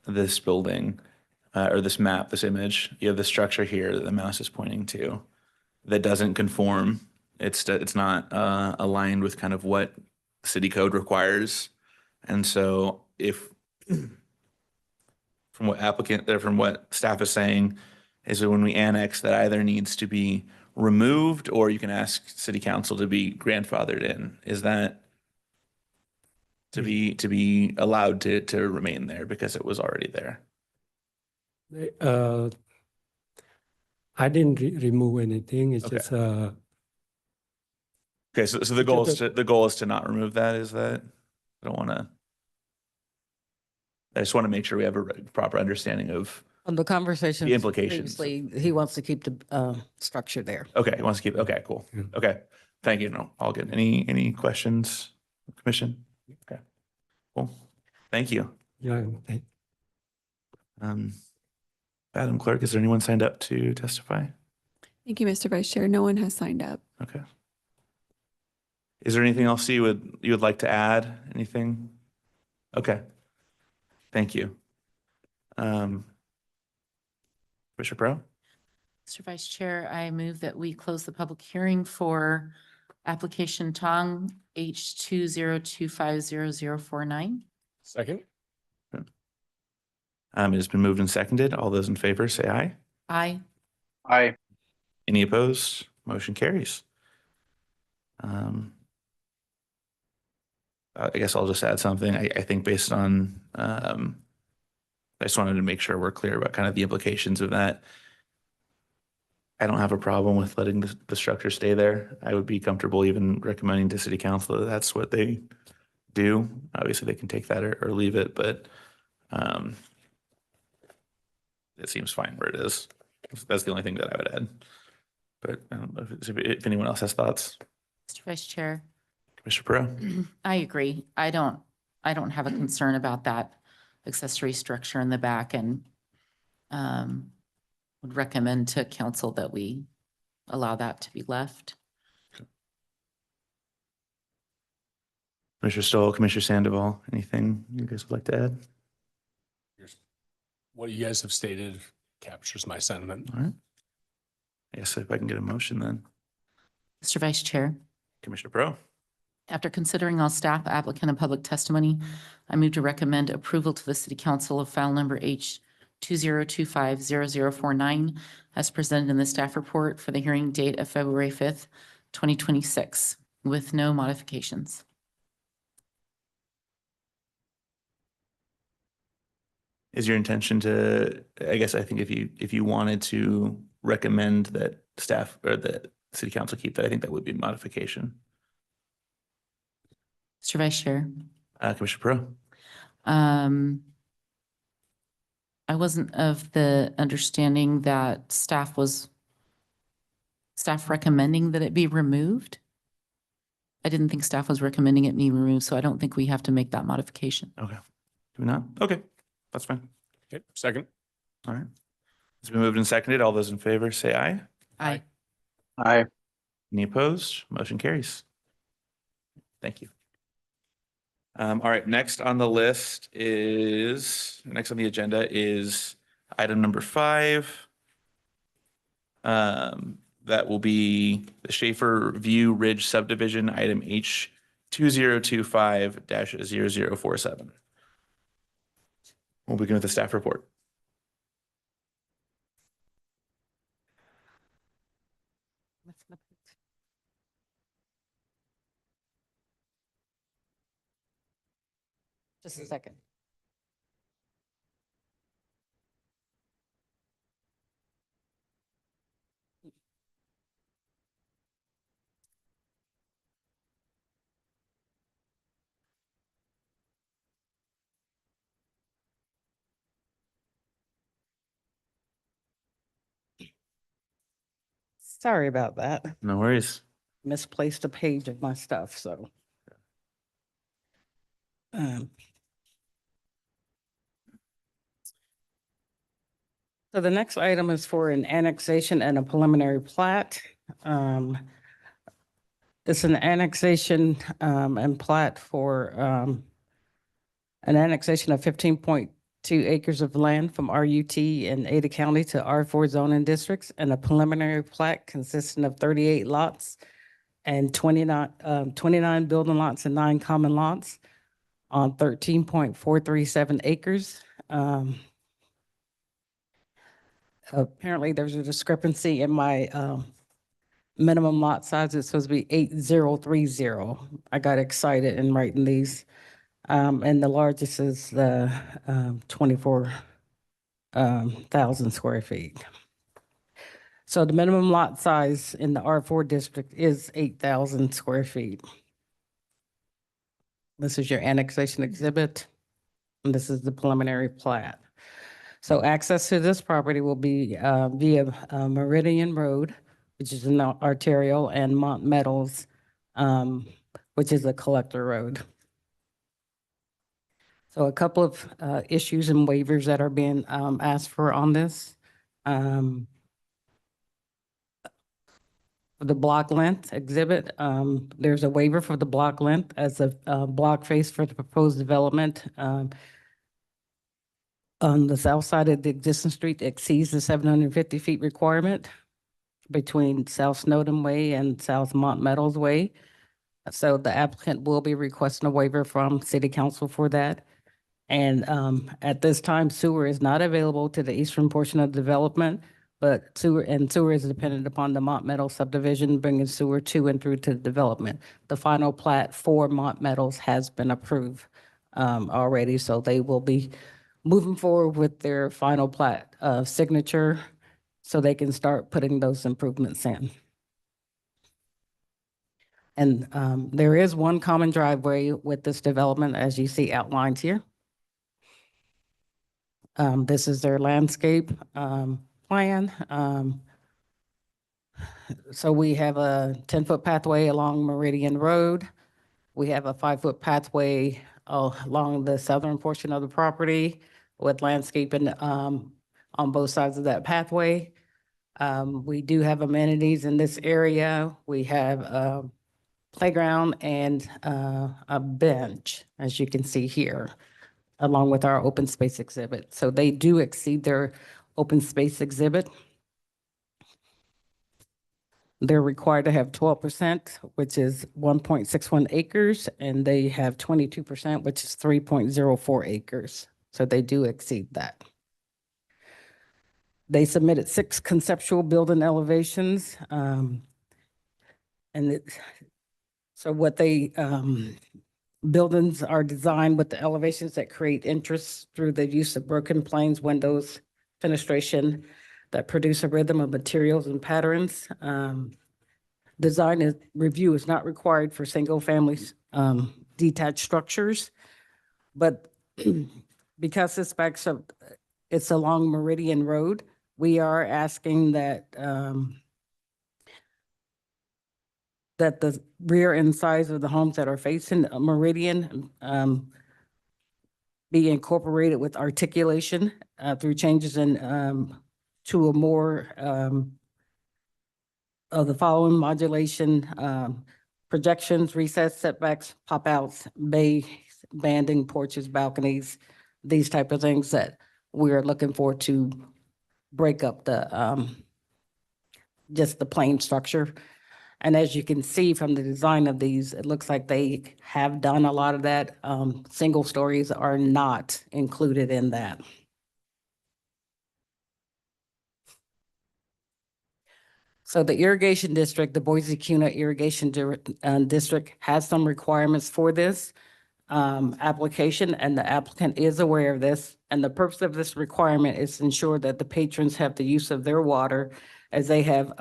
this building or this map, this image, you have the structure here that the mouse is pointing to that doesn't conform. It's not aligned with kind of what city code requires, and so if from what staff is saying, is that when we annex, that either needs to be removed or you can ask city council to be grandfathered in. Is that to be allowed to remain there because it was already there? I didn't remove anything. It's Okay. just, Okay, so the goal is to not remove that, is that? I don't want to. I just want to make sure we have a proper understanding of, On the conversation. The implications. Previously, he wants to keep the structure there. okay, he wants to keep, okay, cool. Yeah. Okay, thank you. No, all good. Any questions, Commission? Okay, cool. Thank you. yeah, Madam Clerk, is there anyone signed up to testify? Thank you, Mr. Vice Chair. No one has signed up. Okay. Is there anything else you would like to add? Anything? Okay. Thank you. Commissioner Pro? Mr. Vice Chair, I move that we close the public hearing for application Tong H 202500049. Second? It has been moved and seconded. All those in favor say aye. Aye. Aye. Any opposed? Motion carries. I guess I'll just add something. I think based on, I just wanted to make sure we're clear about kind of the implications of that. I don't have a problem with letting the structure stay there. I would be comfortable even recommending to city council that that's what they do. Obviously, they can take that or leave it, but it seems fine where it is. That's the only thing that I would add. But I don't know if anyone else has thoughts. Mr. Vice Chair. Commissioner Pro? I agree. I don't have a concern about that accessory structure in the back and would recommend to council that we allow that to be left. Commissioner Stoll, Commissioner Sandoval, anything you guys would like to add? What you guys have stated captures my sentiment. All right. I guess if I can get a motion then. Mr. Vice Chair. Commissioner Pro? After considering all staff, applicant, and public testimony, I move to recommend approval to the City Council of file number H 202500049 as presented in the staff report for the hearing date of February 5th, 2026, with no modifications. Is your intention to, I guess, I think if you wanted to recommend that staff or that city council keep that, I think that would be a modification. Mr. Vice Chair. Commissioner Pro? I wasn't of the understanding that staff recommending that it be removed. I didn't think staff was recommending it be removed, so I don't think we have to make that modification. Okay. Do we not? Okay, that's fine. Okay, second? All right. It's been moved and seconded. All those in favor say aye. Aye. Aye. Any opposed? Motion carries. Thank you. All right, next on the agenda is item number 5. That will be the Schaefer View Ridge subdivision, item H 2025-0047. We'll begin with the staff report. Just a second. Sorry about that. No worries. Misplaced a page of my stuff, so. So the next item is for an annexation and a preliminary plat. It's an annexation and plat for an annexation of 15.2 acres of land from RUT in Ada County to R4 zoning districts, and a preliminary plat consisting of 38 lots and 29 building lots and 9 common lots on 13.437 acres. apparently there's a discrepancy in my minimum lot size. It's supposed to be 8030. I got excited in writing these. And the largest is the 24,000 square feet. So the minimum lot size in the R4 district is 8,000 square feet. This is your annexation exhibit, and this is the preliminary plat. So access to this property will be via Meridian Road, which is an arterial, and Mont Meadows, which is a collector road. So a couple of issues and waivers that are being asked for on this. For the block length exhibit, there's a waiver for the block length as a block face for the proposed development. On the south side of the existing street exceeds the 750 feet requirement between South Snowden Way and South Mont Meadows Way. So the applicant will be requesting a waiver from City Council for that. And at this time, sewer is not available to the eastern portion of the development, but sewer is dependent upon the Mont Meadows subdivision, bringing sewer to and through to the development. The final plat for Mont Meadows has been approved already, so they will be moving forward with their final plat signature so they can start putting those improvements in. And there is one common driveway with this development, as you see outlined here. This is their landscape plan. So we have a 10-foot pathway along Meridian Road. We have a 5-foot pathway along the southern portion of the property with landscaping on both sides of that pathway. We do have amenities in this area. We have a playground and a bench, as you can see here, along with our open space exhibit. So they do exceed their open space exhibit. They're required to have 12%, which is 1.61 acres, and they have 22%, which is 3.04 acres. So they do exceed that. They submitted 6 conceptual building elevations. So what they, buildings are designed with the elevations that create interest through the use of broken planes, windows, fenestration that produce a rhythm of materials and patterns. Design review is not required for single families, detached structures, but because this backs up, it's along Meridian Road, we are asking that that the rear and sides of the homes that are facing Meridian be incorporated with articulation through changes in to a more of the following modulation, projections, recess, setbacks, pop outs, bay, banding, porches, balconies, these type of things that we're looking for to break up the just the plain structure. And as you can see from the design of these, it looks like they have done a lot of that. Single stories are not included in that. So the irrigation district, the Boise-Kuna Irrigation District has some requirements for this application, and the applicant is aware of this. And the purpose of this requirement is to ensure that the patrons have the use of their water as they have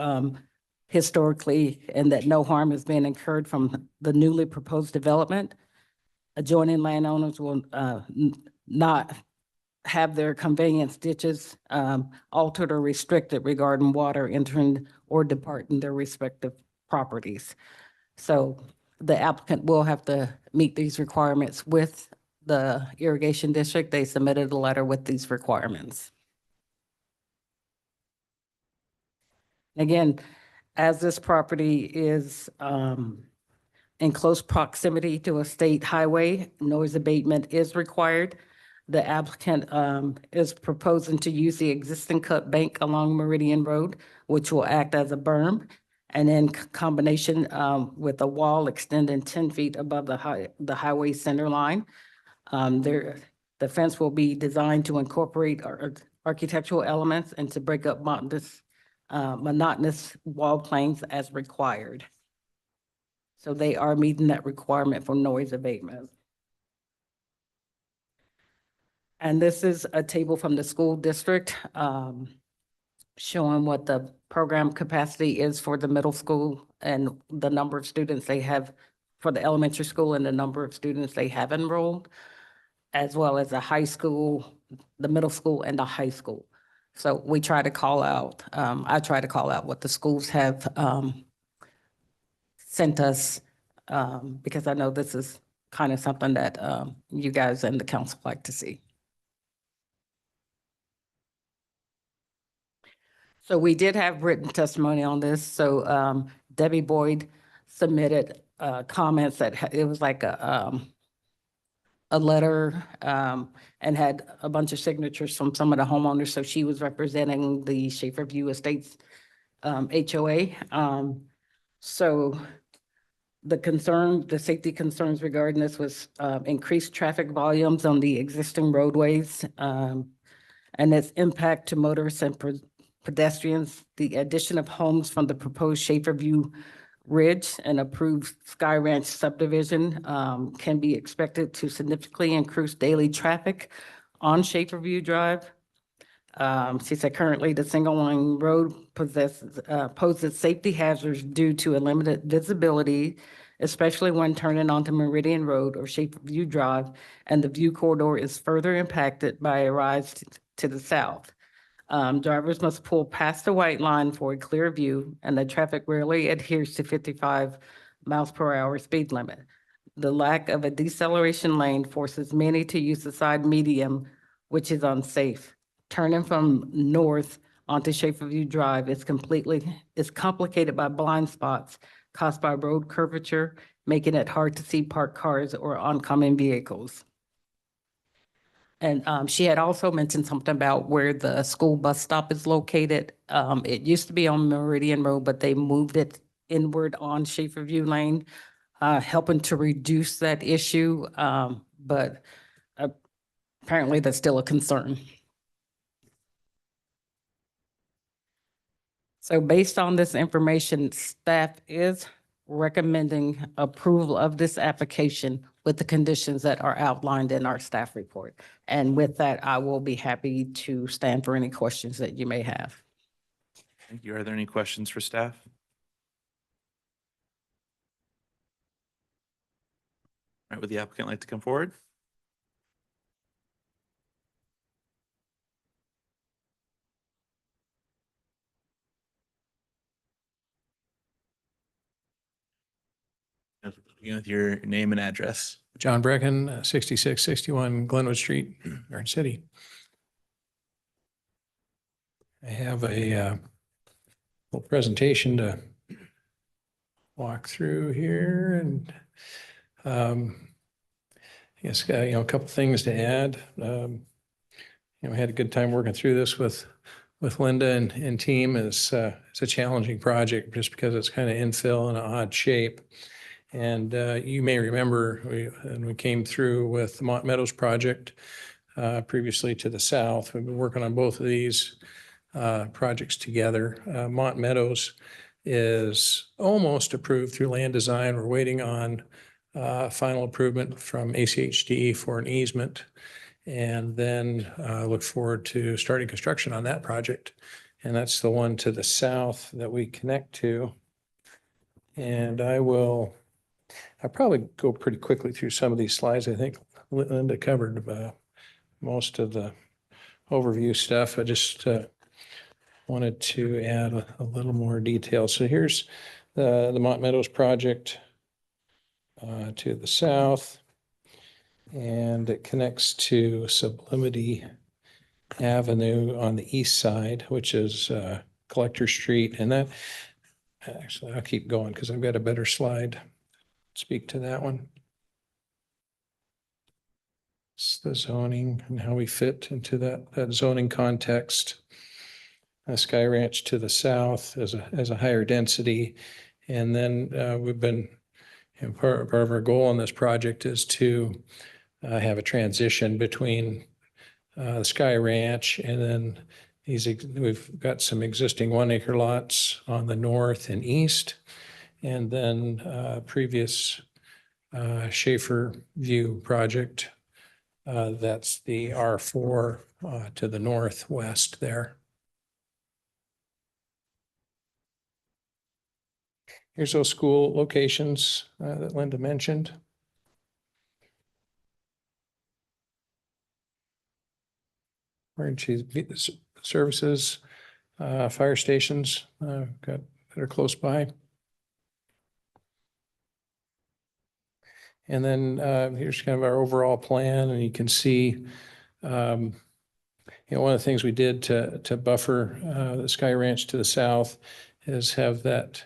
historically, and that no harm is being incurred from the newly proposed development. Adjoining landowners will not have their conveyance ditches altered or restricted regarding water entering or departing their respective properties. So the applicant will have to meet these requirements with the irrigation district. They submitted a letter with these requirements. Again, as this property is in close proximity to a state highway, noise abatement is required. The applicant is proposing to use the existing cut bank along Meridian Road, which will act as a berm, and in combination with a wall extending 10 feet above the highway center line. The fence will be designed to incorporate architectural elements and to break up monotonous wall planes as required. So they are meeting that requirement for noise abatement. And this is a table from the school district showing what the program capacity is for the middle school and the number of students they have for the elementary school and the number of students they have enrolled, as well as the high school, the middle school, and the high school. So we try to call out, I try to call out what the schools have sent us, because I know this is kind of something that you guys and the council like to see. So we did have written testimony on this. So Debbie Boyd submitted comments that it was like a letter and had a bunch of signatures from some of the homeowners. So she was representing the Schaefer View Estates HOA. So the safety concerns regarding this was increased traffic volumes on the existing roadways and its impact to motorists and pedestrians. The addition of homes from the proposed Schaefer View Ridge and approved Sky Ranch subdivision can be expected to significantly increase daily traffic on Schaefer View Drive. She said currently the single line road poses safety hazards due to a limited visibility, especially when turning onto Meridian Road or Schaefer View Drive, and the view corridor is further impacted by a rise to the south. Drivers must pull past the white line for a clear view, and the traffic rarely adheres to 55 miles per hour speed limit. The lack of a deceleration lane forces many to use the side medium, which is unsafe. Turning from north onto Schaefer View Drive is complicated by blind spots caused by road curvature, making it hard to see parked cars or oncoming vehicles. And she had also mentioned something about where the school bus stop is located. It used to be on Meridian Road, but they moved it inward on Schaefer View Lane, helping to reduce that issue. But apparently that's still a concern. So based on this information, staff is recommending approval of this application with the conditions that are outlined in our staff report. And with that, I will be happy to stand for any questions that you may have. Thank you. Are there any questions for staff? All right, would the applicant like to come forward? Begin with your name and address. John Brecken, 6661 Glenwood Street, Garden City. I have a little presentation to walk through here, and I guess a couple things to add. We had a good time working through this with Linda and team. It's a challenging project just because it's kind of infill in an odd shape. And you may remember when we came through with the Mont Meadows project previously to the south. We've been working on both of these projects together. Mont Meadows is almost approved through land design. We're waiting on final approval from ACHD for an easement. And then look forward to starting construction on that project. And that's the one to the south that we connect to. And I'll probably go pretty quickly through some of these slides. I think Linda covered most of the overview stuff. I just wanted to add a little more detail. So here's the Mont Meadows project to the south, and it connects to Sublimity Avenue on the east side, which is Collector Street. And that, actually, I'll keep going because I've got a better slide. Speak to that one. It's the zoning and how we fit into that zoning context. Sky Ranch to the south as a higher density. And then we've been, part of our goal on this project is to have a transition between Sky Ranch, and then we've got some existing 1 acre lots on the north and east. And then previous Schaefer View project. That's the R4 to the northwest there. Here's those school locations that Linda mentioned. Emergency services, fire stations that are close by. And then here's kind of our overall plan, and you can see, one of the things we did to buffer the Sky Ranch to the south is have that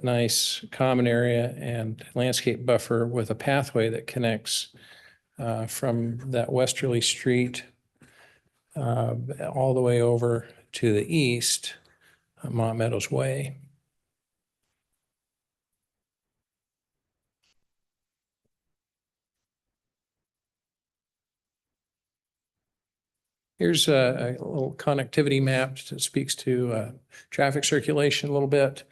nice common area and landscape buffer with a pathway that connects from that westerly street all the way over to the east, Mont Meadows Way. Here's a little connectivity map that speaks to traffic circulation a little bit,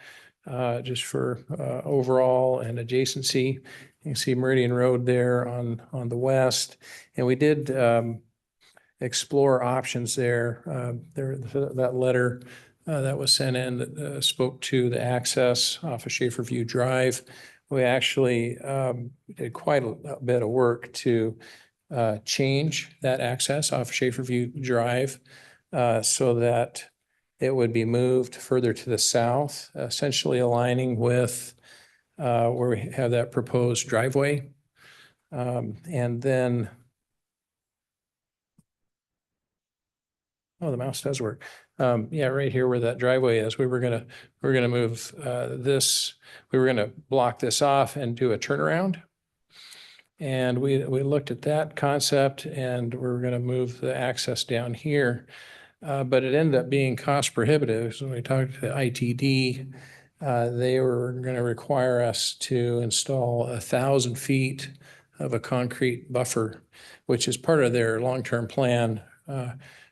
just for overall and adjacency. You can see Meridian Road there on the west. And we did explore options there. That letter that was sent in that spoke to the access off of Schaefer View Drive. We actually did quite a bit of work to change that access off Schaefer View Drive so that it would be moved further to the south, essentially aligning with where we have that proposed driveway. And then, oh, the mouse does work. Yeah, right here where that driveway is, we're gonna move this. We were gonna block this off and do a turnaround. And we looked at that concept, and we're going to move the access down here. But it ended up being cost prohibitive. So when we talked to the ITD, they were going to require us to install 1,000 feet of a concrete buffer, which is part of their long-term plan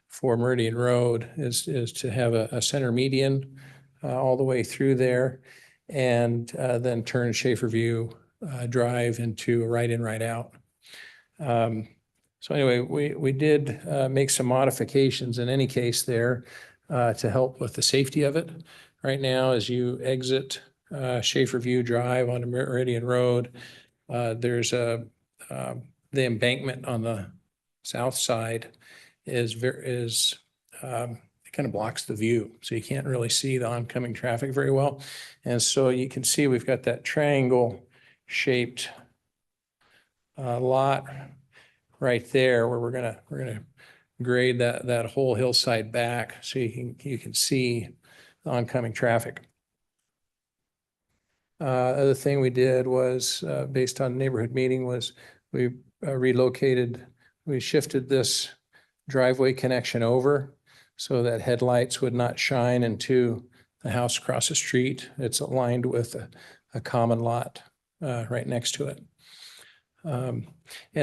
for Meridian Road, is to have a center median all the way through there, and then turn Schaefer View Drive into a right in, right out. So anyway, we did make some modifications in any case there to help with the safety of it. Right now, as you exit Schaefer View Drive onto Meridian Road, there's the embankment on the south side it kind of blocks the view, so you can't really see the oncoming traffic very well. And so you can see we've got that triangle shaped lot right there where we're gonna grade that whole hillside back so you can see the oncoming traffic. Other thing we did was based on neighborhood meeting was we shifted this driveway connection over so that headlights would not shine into the house across the street. It's aligned with a common lot right next to it. And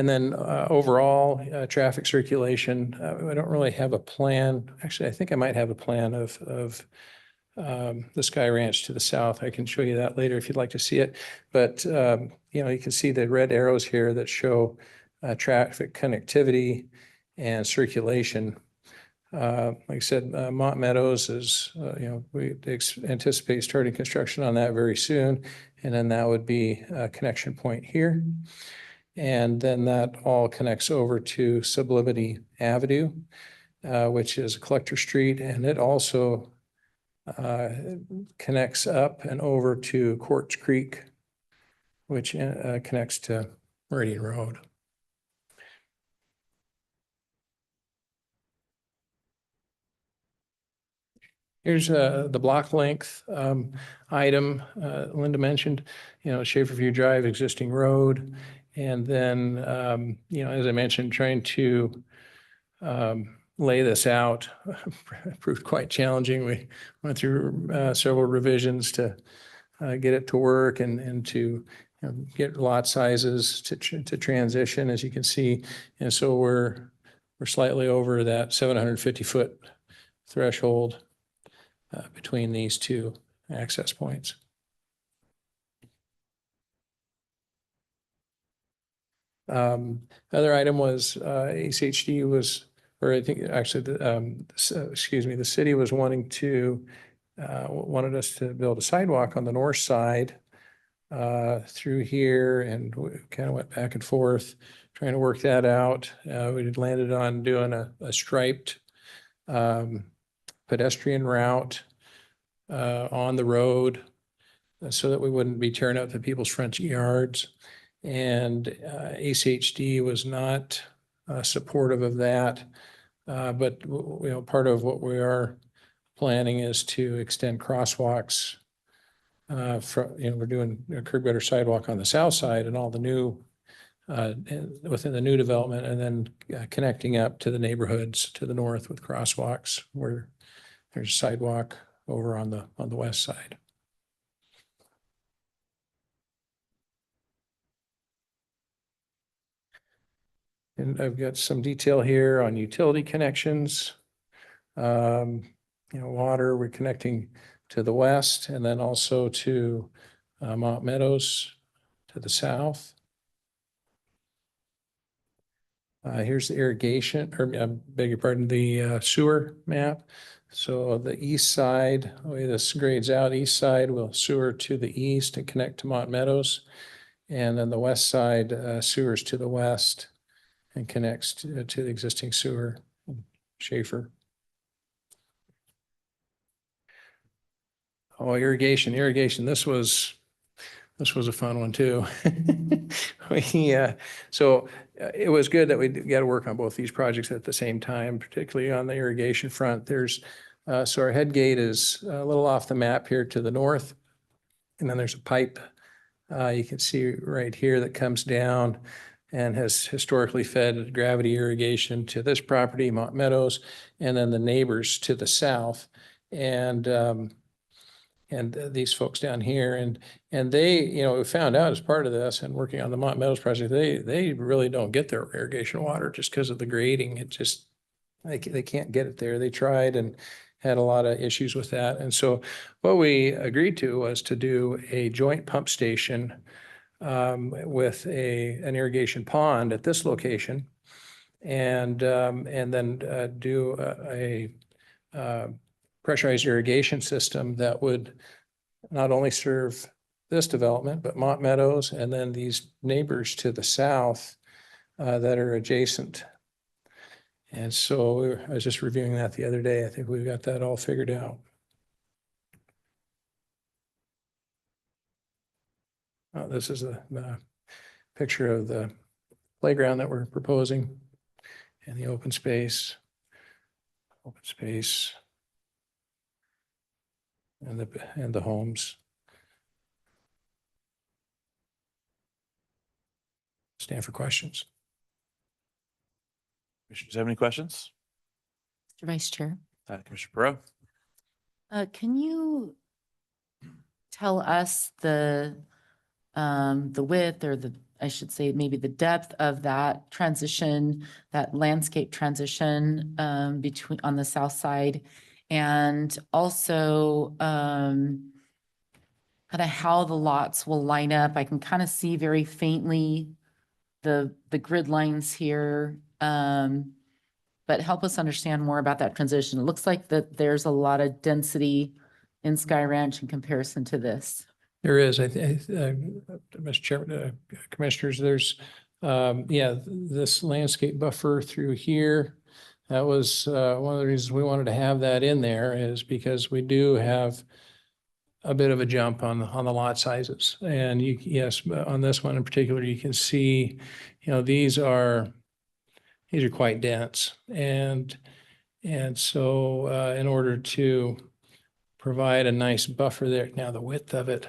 then overall traffic circulation, I don't really have a plan. Actually, I think I might have a plan of the Sky Ranch to the south. I can show you that later if you'd like to see it. But you can see the red arrows here that show traffic connectivity and circulation. Like I said, Mont Meadows is, we anticipate starting construction on that very soon. And then that would be a connection point here. And then that all connects over to Sublimity Avenue, which is a collector street. And it also connects up and over to Quartz Creek, which connects to Meridian Road. Here's the block length item Linda mentioned, Schaefer View Drive, existing road. And then, as I mentioned, trying to lay this out proved quite challenging. We went through several revisions to get it to work and to get lot sizes to transition, as you can see. And so we're we're slightly over that 750-foot threshold between these two access points. Other item was ACHD was, or I think actually, excuse me, the city was wanting to, wanted us to build a sidewalk on the north side through here, and we kind of went back and forth trying to work that out. We had landed on doing a striped pedestrian route on the road so that we wouldn't be tearing up the people's front yards. And ACHD was not supportive of that. But you know, part of what we are planning is to extend crosswalks. You know, we're doing a curb gutter sidewalk on the south side and all the new within the new development, and then connecting up to the neighborhoods to the north with crosswalks where there's a sidewalk over on the west side. And I've got some detail here on utility connections. You know, water, we're connecting to the west, and then also to Mont Meadows to the south. Here's the irrigation, or I beg your pardon, the sewer map. So the east side, the way this grades out, east side will sewer to the east and connect to Mont Meadows. And then the west side sewers to the west and connects to the existing sewer, Schaefer. Oh, irrigation. This was a fun one too. So it was good that we got to work on both these projects at the same time, particularly on the irrigation front. There's so our head gate is a little off the map here to the north, and then there's a pipe you can see right here that comes down and has historically fed gravity irrigation to this property, Mont Meadows, and then the neighbors to the south. And these folks down here, and they, you know, we found out as part of this and working on the Mont Meadows project, they really don't get their irrigation water just because of the grading. It just, they can't get it there. They tried and had a lot of issues with that. And so what we agreed to was to do a joint pump station with an irrigation pond at this location, and then do a pressurized irrigation system that would not only serve this development, but Mont Meadows, and then these neighbors to the south that are adjacent. And so I was just reviewing that the other day. I think we've got that all figured out. This is a picture of the playground that we're proposing and the open space. And the homes. Stand for questions. Commissioners have any questions? Mr. Vice Chair. Commissioner Perot? Can you tell us the width, or I should say maybe the depth of that transition, that landscape transition between on the south side, and also kind of how the lots will line up? I can kind of see very faintly the grid lines here. But help us understand more about that transition. It looks like that there's a lot of density in Sky Ranch in comparison to this. There is, Mr. Chairman, Commissioners, there's, this landscape buffer through here. That was one of the reasons we wanted to have that in there, is because we do have a bit of a jump on the lot sizes. And yes, on this one in particular, you can see, you know, these are quite dense. And so in order to provide a nice buffer there, now the width of it,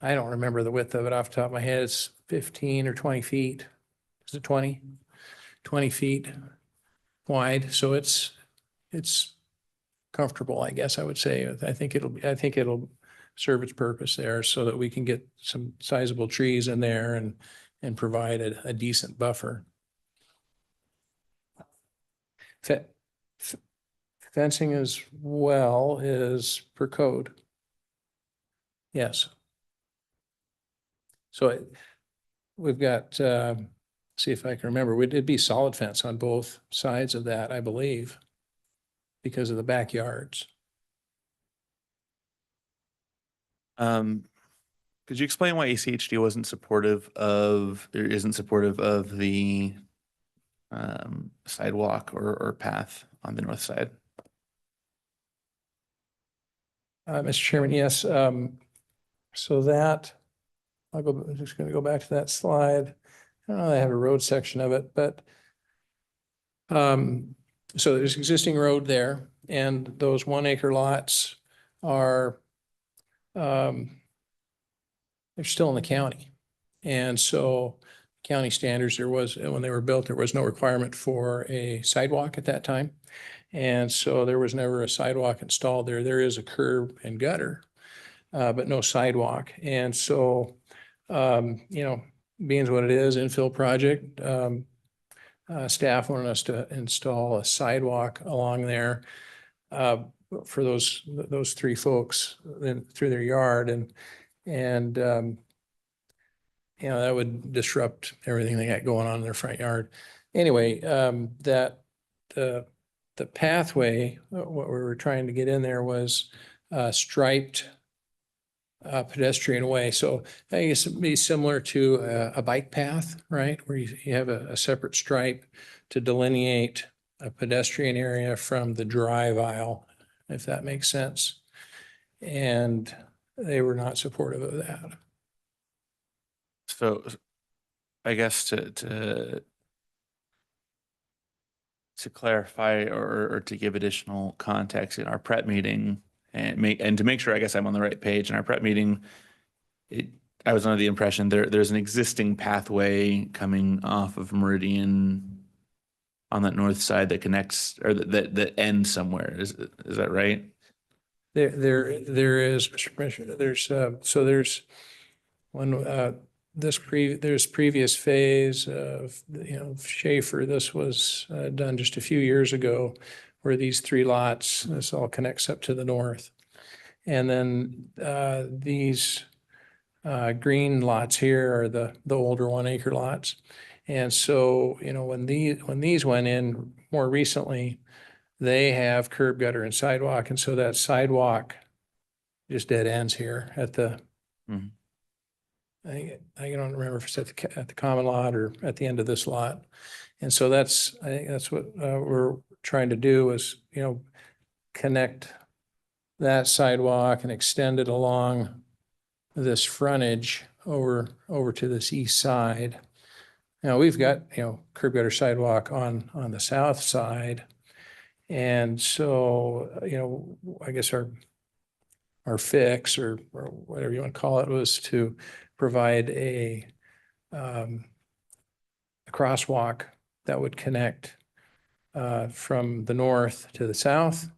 I don't remember the width of it off the top of my head. It's 15 or 20 feet. Is it 20? 20 feet wide. So it's comfortable, I guess I would say. I think it'll serve its purpose there so that we can get some sizable trees in there and provide a decent buffer. Fe- f- Fencing as well is per code. Yes. So we've got, see if I can remember, it'd be solid fence on both sides of that, I believe, because of the backyards. Could you explain why ACHD wasn't supportive of, or isn't supportive of the sidewalk or path on the north side? Mr. Chairman, yes. So that, I'm just going to go back to that slide. I don't know, I have a road section of it, but so there's existing road there, and those 1 acre lots are they're still in the county. And so county standards, there was, when they were built, there was no requirement for a sidewalk at that time. And so there was never a sidewalk installed there. There is a curb and gutter, but no sidewalk. And so, you know, being what it is, infill project, staff wanted us to install a sidewalk along there for those three folks through their yard, and you know, that would disrupt everything they got going on in their front yard. Anyway, that the pathway, what we were trying to get in there was striped pedestrian way. So I guess it'd be similar to a bike path, right? Where you have a separate stripe to delineate a pedestrian area from the drive aisle, if that makes sense. And they were not supportive of that. So I guess to clarify or to give additional context, in our prep meeting and to make sure I guess I'm on the right page, in our prep meeting, I was under the impression there's an existing pathway coming off of Meridian on that north side that connects, or that ends somewhere. Is that right? There is, Mr. Commissioner, there's one, there's previous phase of, you know, Schaefer. This was done just a few years ago, where these three lots, this all connects up to the north. And then these green lots here are the older 1 acre lots. And so, you know, when these went in more recently, they have curb, gutter, and sidewalk. And so that sidewalk just dead ends here at the, Mhm. I don't remember if it's at the common lot or at the end of this lot. And so I think that's what we're trying to do is, you know, connect that sidewalk and extend it along this frontage over to this east side. Now we've got, you know, curb, gutter, sidewalk on the south side. And so, you know, I guess our fix or whatever you want to call it was to provide a crosswalk that would connect from the north to the south.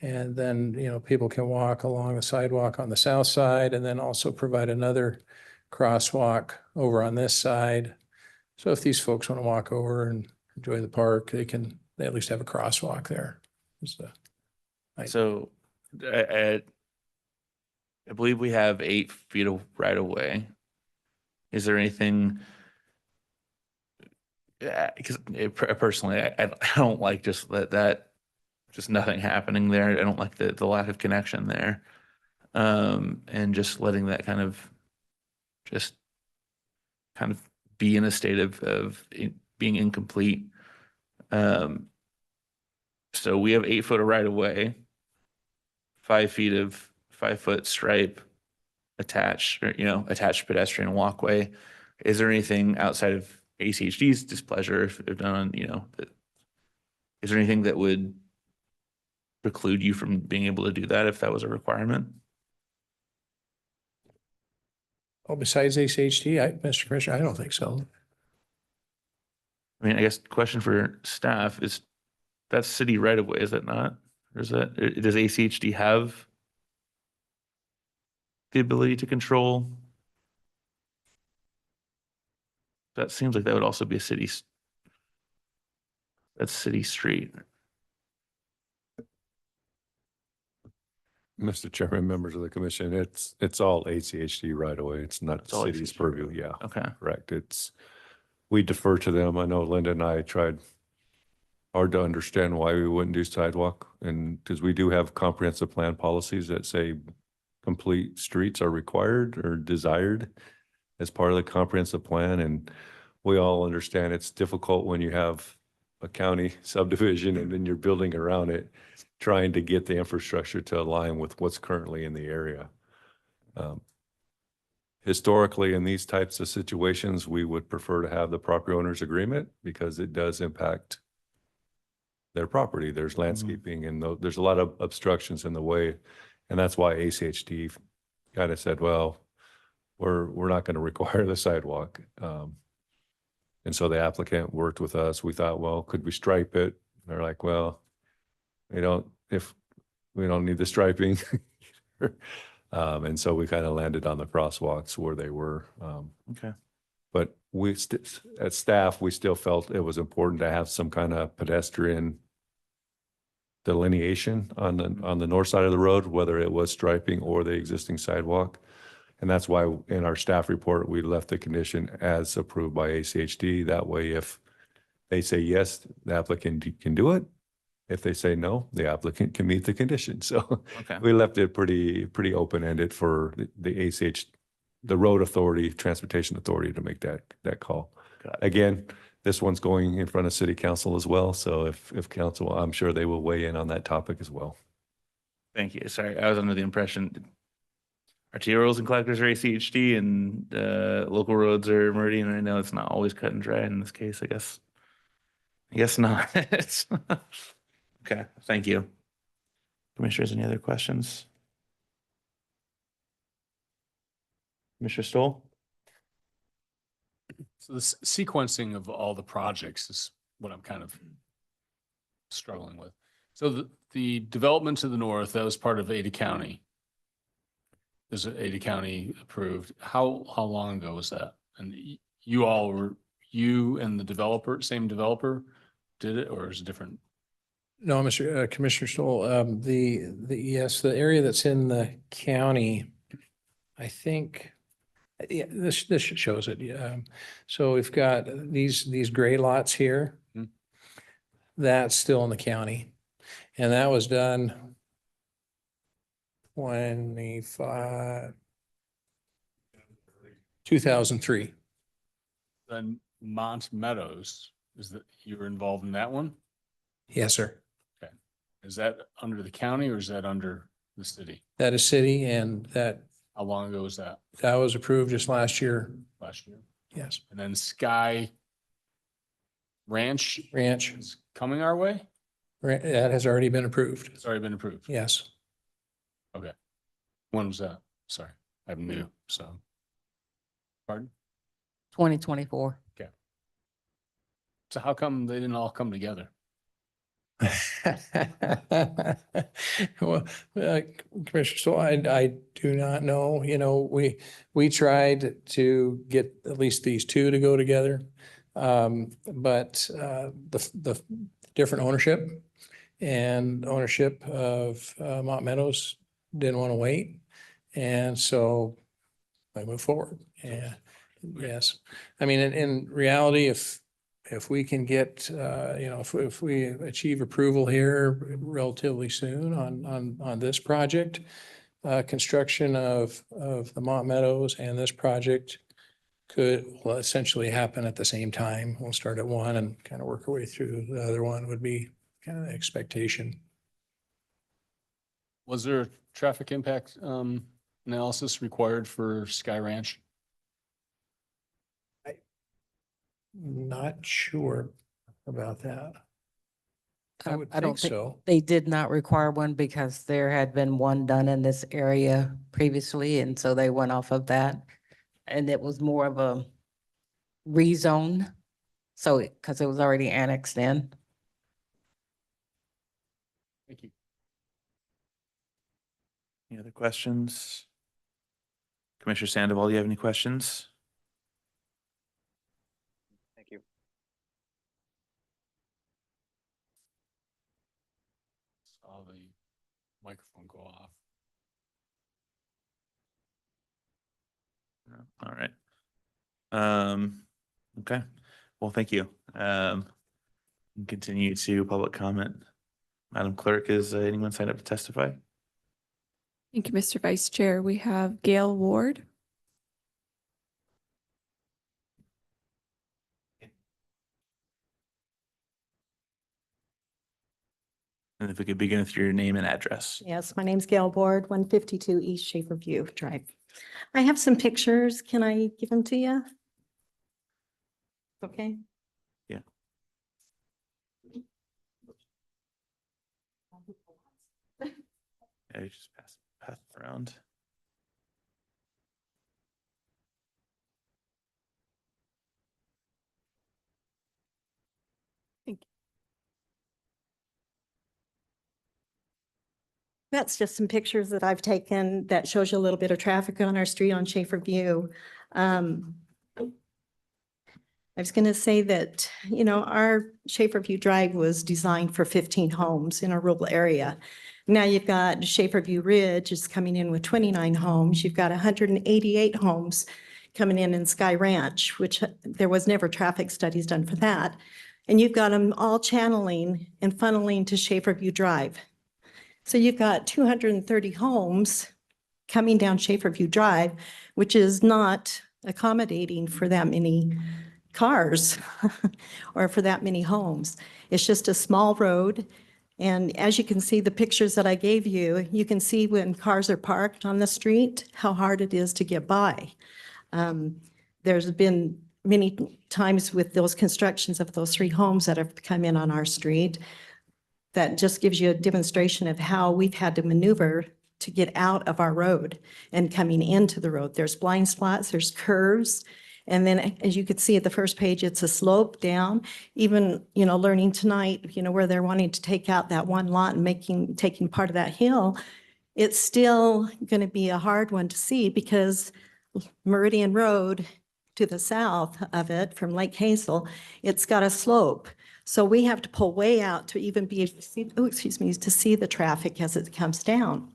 And then, you know, people can walk along the sidewalk on the south side, and then also provide another crosswalk over on this side. So if these folks want to walk over and enjoy the park, they at least have a crosswalk there. So I believe we have 8 feet of right of way. Is there anything? Because personally, I don't like just that just nothing happening there. I don't like the lack of connection there, and just letting that kind of be in a state of being incomplete. So we have 8 foot of right of way, 5 feet of 5-foot stripe attached, or, you know, attached pedestrian walkway. Is there anything outside of ACHD's displeasure if done, you know, is there anything that would preclude you from being able to do that if that was a requirement? Oh, besides ACHD, Mr. Commissioner, I don't think so. I mean, I guess the question for staff is, that's city right of way, is it not? Or does ACHD have the ability to control? That seems like that would also be that's city street. Mr. Chairman, members of the commission, it's all ACHD right away. It's not It's the all city's ACHD. purview. Yeah, Okay. correct. We defer to them. I know Linda and I tried hard to understand why we wouldn't do sidewalk, and because we do have comprehensive plan policies that say complete streets are required or desired as part of the comprehensive plan, and we all understand it's difficult when you have a county subdivision and then you're building around it, trying to get the infrastructure to align with what's currently in the area. Historically, in these types of situations, we would prefer to have the property owner's agreement because it does impact their property. There's landscaping and there's a lot of obstructions in the way. And that's why ACHD kind of said, well, we're not going to require the sidewalk. And so the applicant worked with us. We thought, well, could we stripe it? They're like, well, if we don't need the striping. And so we kind of landed on the crosswalks where they were. Okay. But at staff, we still felt it was important to have some kind of pedestrian delineation on the north side of the road, whether it was striping or the existing sidewalk. And that's why in our staff report, we left the condition as approved by ACHD. That way, if they say yes, the applicant can do it. If they say no, the applicant can meet the condition. So Okay. we left it pretty open-ended for the ACH, the road authority, transportation authority to make that call. Got it. Again, this one's going in front of city council as well. So if council, I'm sure they will weigh in on that topic as well. Thank you. Sorry, I was under the impression arterials and collectors are ACHD and local roads are Meridian. I know it's not always cut and dry in this case, I guess. I guess not. Okay, thank you. Commissioners, any other questions? Commissioner Stoll? So the sequencing of all the projects is what I'm kind of struggling with. So the development to the north, that was part of Ada County. Is it Ada County approved? How long ago was that? And you and the developer, same developer did it, or is it different? No, Mr. Commissioner Stoll, yes, the area that's in the county, I think, yeah, this shows it. So we've got these gray lots here. Hmm. That's still in the county. And that was done 2003. Then Mont Meadows, you were involved in that one? Yes, sir. Okay. Is that under the county or is that under the city? That is city, and How long ago was that? that was approved just last year. Last year? Yes. And then Sky Ranch Ranch, is coming our way? that has already been approved. It's already been approved. Yes. Okay. When was that? Sorry, I'm new, so. Pardon? 2024. So how come they didn't all come together? Well, Commissioner, so I do not know, we tried to get at least these two to go together. But the different ownership of Mont Meadows didn't want to wait. And so I moved forward. Yeah, yes. I mean, in reality, if we can get, if we achieve approval here relatively soon on this project, construction of the Mont Meadows and this project will essentially happen at the same time. We'll start at one and kind of work our way through the other one would be kind of the expectation. Was there a traffic impact analysis required for Sky Ranch? Not sure about that. I would I don't think think so. they did not require one because there had been one done in this area previously, and so they went off of that. And it was more of a rezone, so because it was already annexed in. Thank you. Any other questions? Commissioner Sandoval, do you have any questions? Thank you. Saw the microphone go off. All right. Okay. Well, thank you. Continue to public comment. Madam Clerk, is anyone signed up to testify? Thank you, Mr. Vice Chair. We have Gail Ward. And if we could begin with your name and address. Yes, my name's Gail Ward, 152 East Schaefer View Drive. I have some pictures. Can I give them to you? Okay. Yeah. Yeah, you just pass it around. That's just some pictures that I've taken that shows you a little bit of traffic on our street on Schaefer View. I was going to say that, our Schaefer View Drive was designed for 15 homes in a rural area. Now you've got Schaefer View Ridge is coming in with 29 homes. You've got 188 homes coming in Sky Ranch, which there was never traffic studies done for that. And you've got them all channeling and funneling to Schaefer View Drive. So you've got 230 homes coming down Schaefer View Drive, which is not accommodating for that many cars or for that many homes. It's just a small road. And as you can see, the pictures that I gave you, you can see when cars are parked on the street, how hard it is to get by. There's been many times with those constructions of those 3 homes that have come in on our street. That just gives you a demonstration of how we've had to maneuver to get out of our road and coming into the road. There's blind spots, there's curves. And then as you could see at the first page, it's a slope down. Even, learning tonight, where they're wanting to take out that one lot and taking part of that hill, it's still going to be a hard one to see because Meridian Road to the south of it from Lake Hazel, it's got a slope. So we have to pull way out to even be able to see, to see the traffic as it comes down.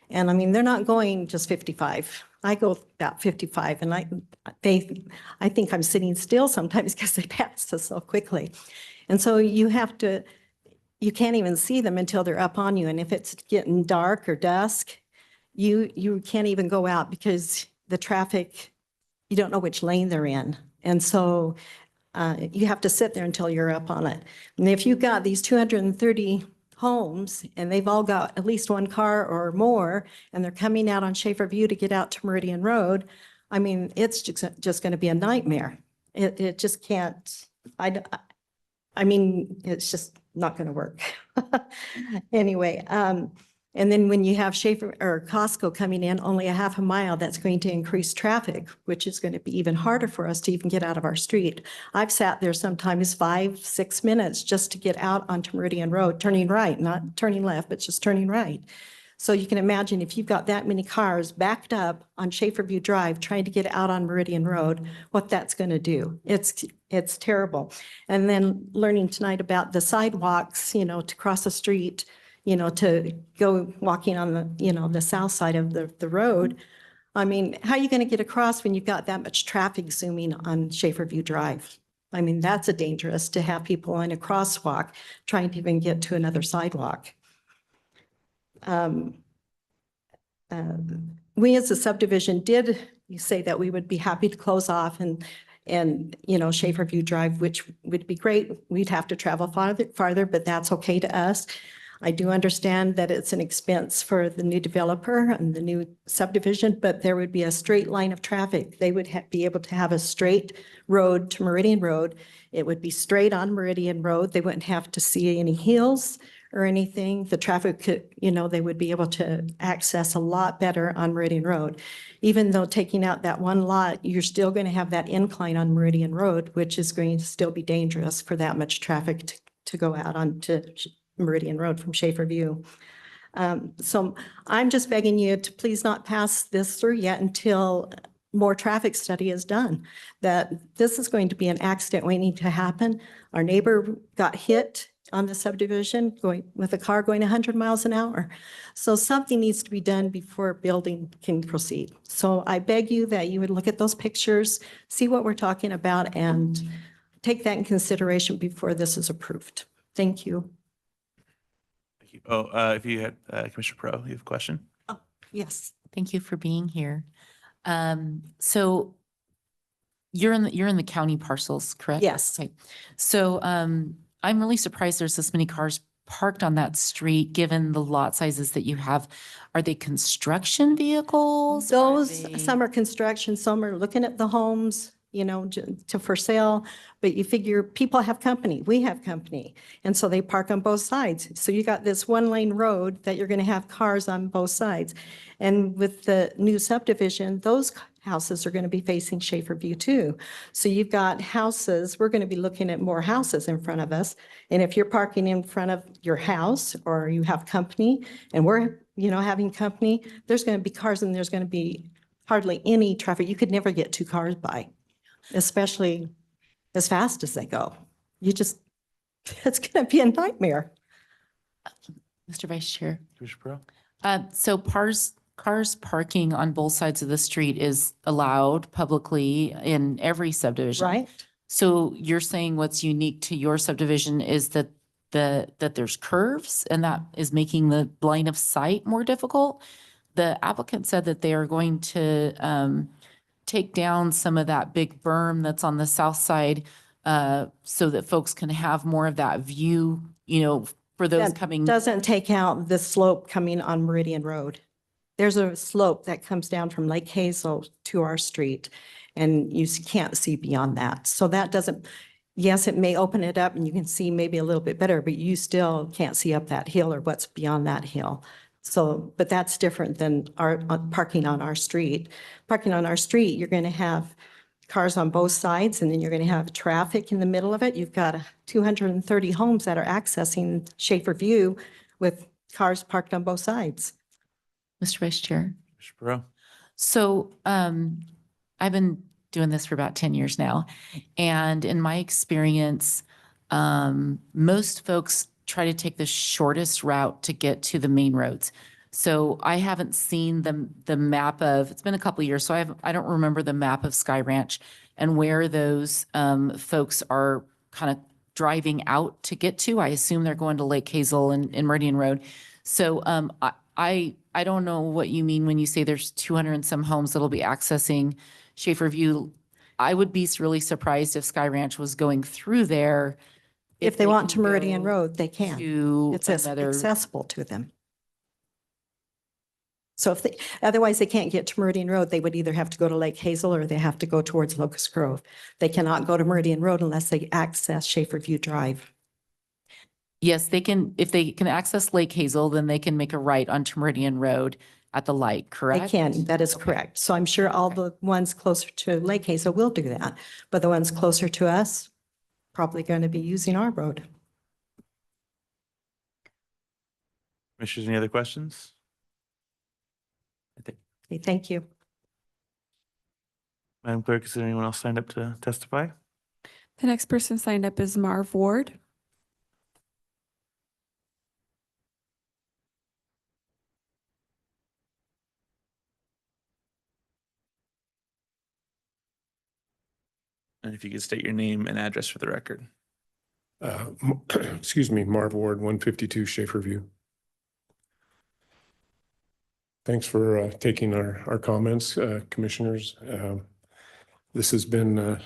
And I mean, they're not going just 55. I go about 55 and I think I'm sitting still sometimes because they pass us so quickly. And so you can't even see them until they're up on you. And if it's getting dark or dusk, you can't even go out because the traffic, you don't know which lane they're in. And so you have to sit there until you're up on it. And if you've got these 230 homes and they've all got at least one car or more, and they're coming out on Schaefer View to get out to Meridian Road, I mean, it's just going to be a nightmare. It just can't, I mean, it's just not going to work. Anyway, and then when you have Schaefer or Costco coming in only a half a mile, that's going to increase traffic, which is going to be even harder for us to even get out of our street. I've sat there sometimes 5-6 minutes just to get out onto Meridian Road, turning right, not turning left, but just turning right. So you can imagine if you've got that many cars backed up on Schaefer View Drive trying to get out on Meridian Road, what that's going to do. It's terrible. And then learning tonight about the sidewalks, to cross the street, to go walking on the, the south side of the road. I mean, how are you going to get across when you've got that much traffic zooming on Schaefer View Drive? I mean, that's dangerous to have people in a crosswalk trying to even get to another sidewalk. We as a subdivision did say that we would be happy to close off and Schaefer View Drive, which would be great. We'd have to travel farther, but that's okay to us. I do understand that it's an expense for the new developer and the new subdivision, but there would be a straight line of traffic. They would be able to have a straight road to Meridian Road. It would be straight on Meridian Road. They wouldn't have to see any hills or anything. The traffic could, they would be able to access a lot better on Meridian Road. Even though taking out that one lot, you're still going to have that incline on Meridian Road, which is going to still be dangerous for that much traffic to go out onto Meridian Road from Schaefer View. So I'm just begging you to please not pass this through yet until more traffic study is done. That this is going to be an accident waiting to happen. Our neighbor got hit on the subdivision going with a car going 100 miles an hour. So something needs to be done before building can proceed. So I beg you that you would look at those pictures, see what we're talking about, and take that in consideration before this is approved. Thank you. Thank you. Oh, if you had, Commissioner Pro, you have a question? Oh, yes. Thank you for being here. So you're in the county parcels, correct? Yes. Okay. So, I'm really surprised there's this many cars parked on that street, given the lot sizes that you have. Are they construction vehicles? Are Those, they- some are construction, some are looking at the homes, you know, to for sale. But you figure people have company, we have company. And so they park on both sides. So you got this one lane road that you're going to have cars on both sides. And with the new subdivision, those houses are going to be facing Schaefer View too. So you've got houses, we're going to be looking at more houses in front of us. And if you're parking in front of your house or you have company and we're, you know, having company, there's going to be cars and there's going to be hardly any traffic. You could never get two cars by, especially as fast as they go. You just, it's going to be a nightmare. Mr. Vice Chair. Commissioner Pro? So cars parking on both sides of the street is allowed publicly in every subdivision. Right? So you're saying what's unique to your subdivision is that that there's curves and that is making the line of sight more difficult? The applicant said that they are going to take down some of that big berm that's on the south side so that folks can have more of that view, you know, for those That coming. doesn't take out the slope coming on Meridian Road. There's a slope that comes down from Lake Hazel to our street, and you can't see beyond that. So that doesn't, yes, it may open it up and you can see maybe a little bit better, but you still can't see up that hill or what's beyond that hill. So, but that's different than our parking on our street. Parking on our street, you're going to have cars on both sides, and then you're going to have traffic in the middle of it. You've got 230 homes that are accessing Schaefer View with cars parked on both sides. Mr. Vice Chair. Commissioner Pro? So I've been doing this for about 10 years now. And in my experience, most folks try to take the shortest route to get to the main roads. So I haven't seen the map of, it's been a couple of years, so I don't remember the map of Sky Ranch and where those folks are kind of driving out to get to. I assume they're going to Lake Hazel and Meridian Road. So I don't know what you mean when you say there's 200 and some homes that'll be accessing Schaefer View. I would be really surprised if Sky Ranch was going through there. If they want can to Meridian go Road, they can. to It's another- accessible to them. So if they, otherwise they can't get to Meridian Road, they would either have to go to Lake Hazel or they have to go towards Locust Grove. They cannot go to Meridian Road unless they access Schaefer View Drive. Yes, they can, if they can access Lake Hazel, then they can make a right onto Meridian Road at the light, They correct? can, that is Okay. correct. So I'm sure all the ones closer to Lake Hazel will do that, but the ones closer to us, probably going to be using our road. Commissioners, any other questions? Okay, thank you. Madam Clerk, is there anyone else signed up to testify? The next person signed up is Marv Ward. And if you could state your name and address for the record. Excuse me, Marv Ward, 152 Schaefer View. Thanks for taking our comments, commissioners. This has been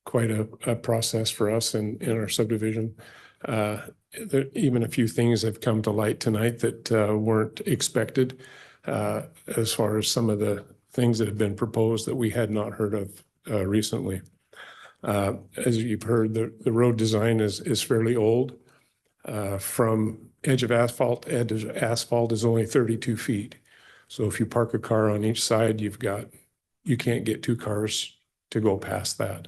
quite a process for us in our subdivision. Even a few things have come to light tonight that weren't expected as far as some of the things that have been proposed that we had not heard of recently. As you've heard, the road design is fairly old. From edge of asphalt is only 32 feet. So if you park a car on each side, you can't get two cars to go past that.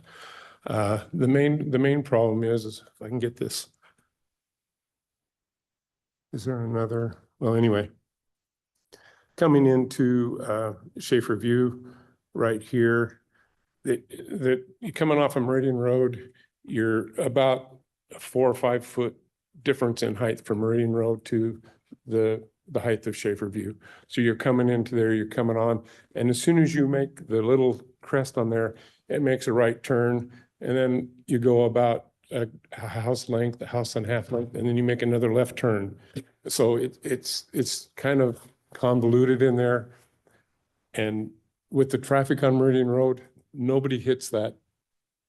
The main problem is if I can get this. Is there another? Well, anyway, coming into Schaefer View right here, that you're coming off of Meridian Road, you're about a 4 or 5 foot difference in height from Meridian Road to the height of Schaefer View. So you're coming into there, you're coming on, and as soon as you make the little crest on there, it makes a right turn, and then you go about a house length, a house and a half length, and then you make another left turn. So it's kind of convoluted in there. And with the traffic on Meridian Road, nobody hits that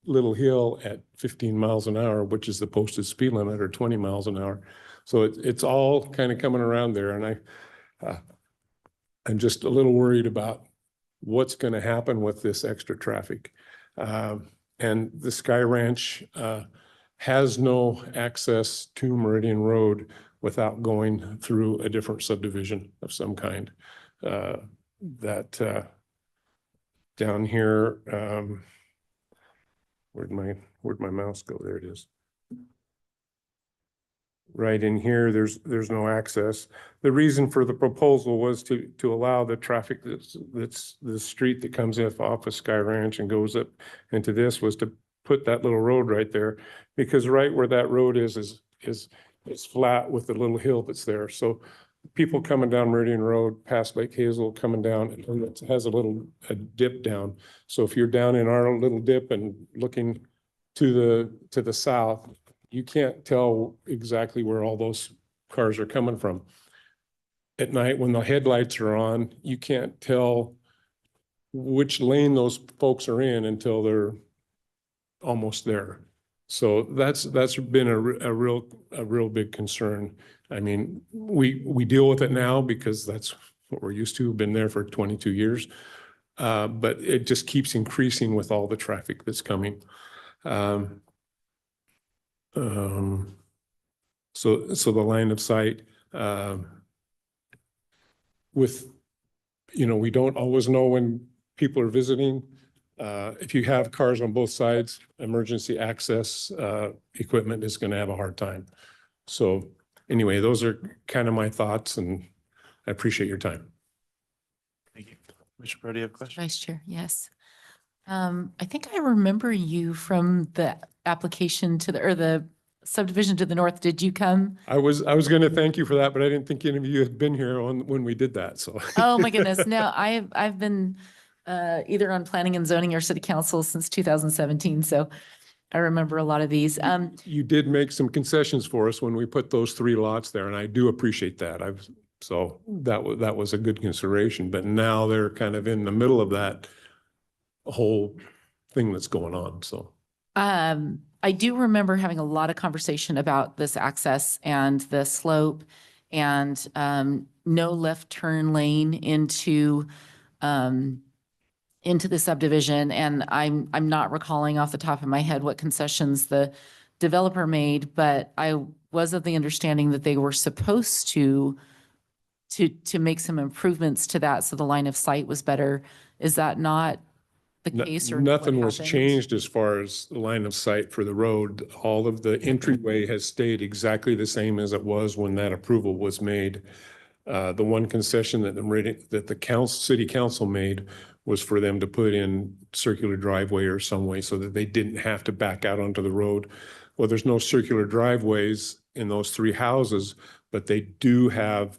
little hill at 15 miles an hour, which is the posted speed limit, or 20 miles an hour. So it's all kind of coming around there. And I'm just a little worried about what's going to happen with this extra traffic. And the Sky Ranch has no access to Meridian Road without going through a different subdivision of some kind. Down here, where'd my mouse go? There it is. Right in here, there's no access. The reason for the proposal was to allow the traffic that's the street that comes off of Sky Ranch and goes up into this, was to put that little road right there, because right where that road is flat with the little hill that's there. So people coming down Meridian Road past Lake Hazel coming down, and it has a dip down. So if you're down in our little dip and looking to the south, you can't tell exactly where all those cars are coming from. At night, when the headlights are on, you can't tell which lane those folks are in until they're almost there. So that's been a real big concern. I mean, we deal with it now because that's what we're used to. We've been there for 22 years, but it just keeps increasing with all the traffic that's coming. So the line of sight, with, we don't always know when people are visiting. If you have cars on both sides, emergency access equipment is going to have a hard time. So anyway, those are kind of my thoughts, and I appreciate your time. Thank you. Commissioner Brody, you have a question? Vice Chair, yes. I think I remember you from the application to the subdivision to the north. Did you come? I was going to thank you for that, but I didn't think any of you had been here when we did that. So. Oh my goodness. No, I've been either on planning and zoning or city council since 2017. So I remember a lot of these. You did make some concessions for us when we put those 3 lots there, and I do appreciate that. So that was a good consideration, but now they're kind of in the middle of that whole thing that's going on. So I do remember having a lot of conversation about this access and the slope and no left turn lane into the subdivision. And I'm not recalling off the top of my head what concessions the developer made, but I was of the understanding that they were supposed to make some improvements to that so the line of sight was better. Is that not the case? Or nothing what was happened? changed as far as the line of sight for the road. All of the entryway has stayed exactly the same as it was when that approval was made. The one concession that the city council made was for them to put in circular driveway or some way so that they didn't have to back out onto the road. Well, there's no circular driveways in those 3 houses, but they do have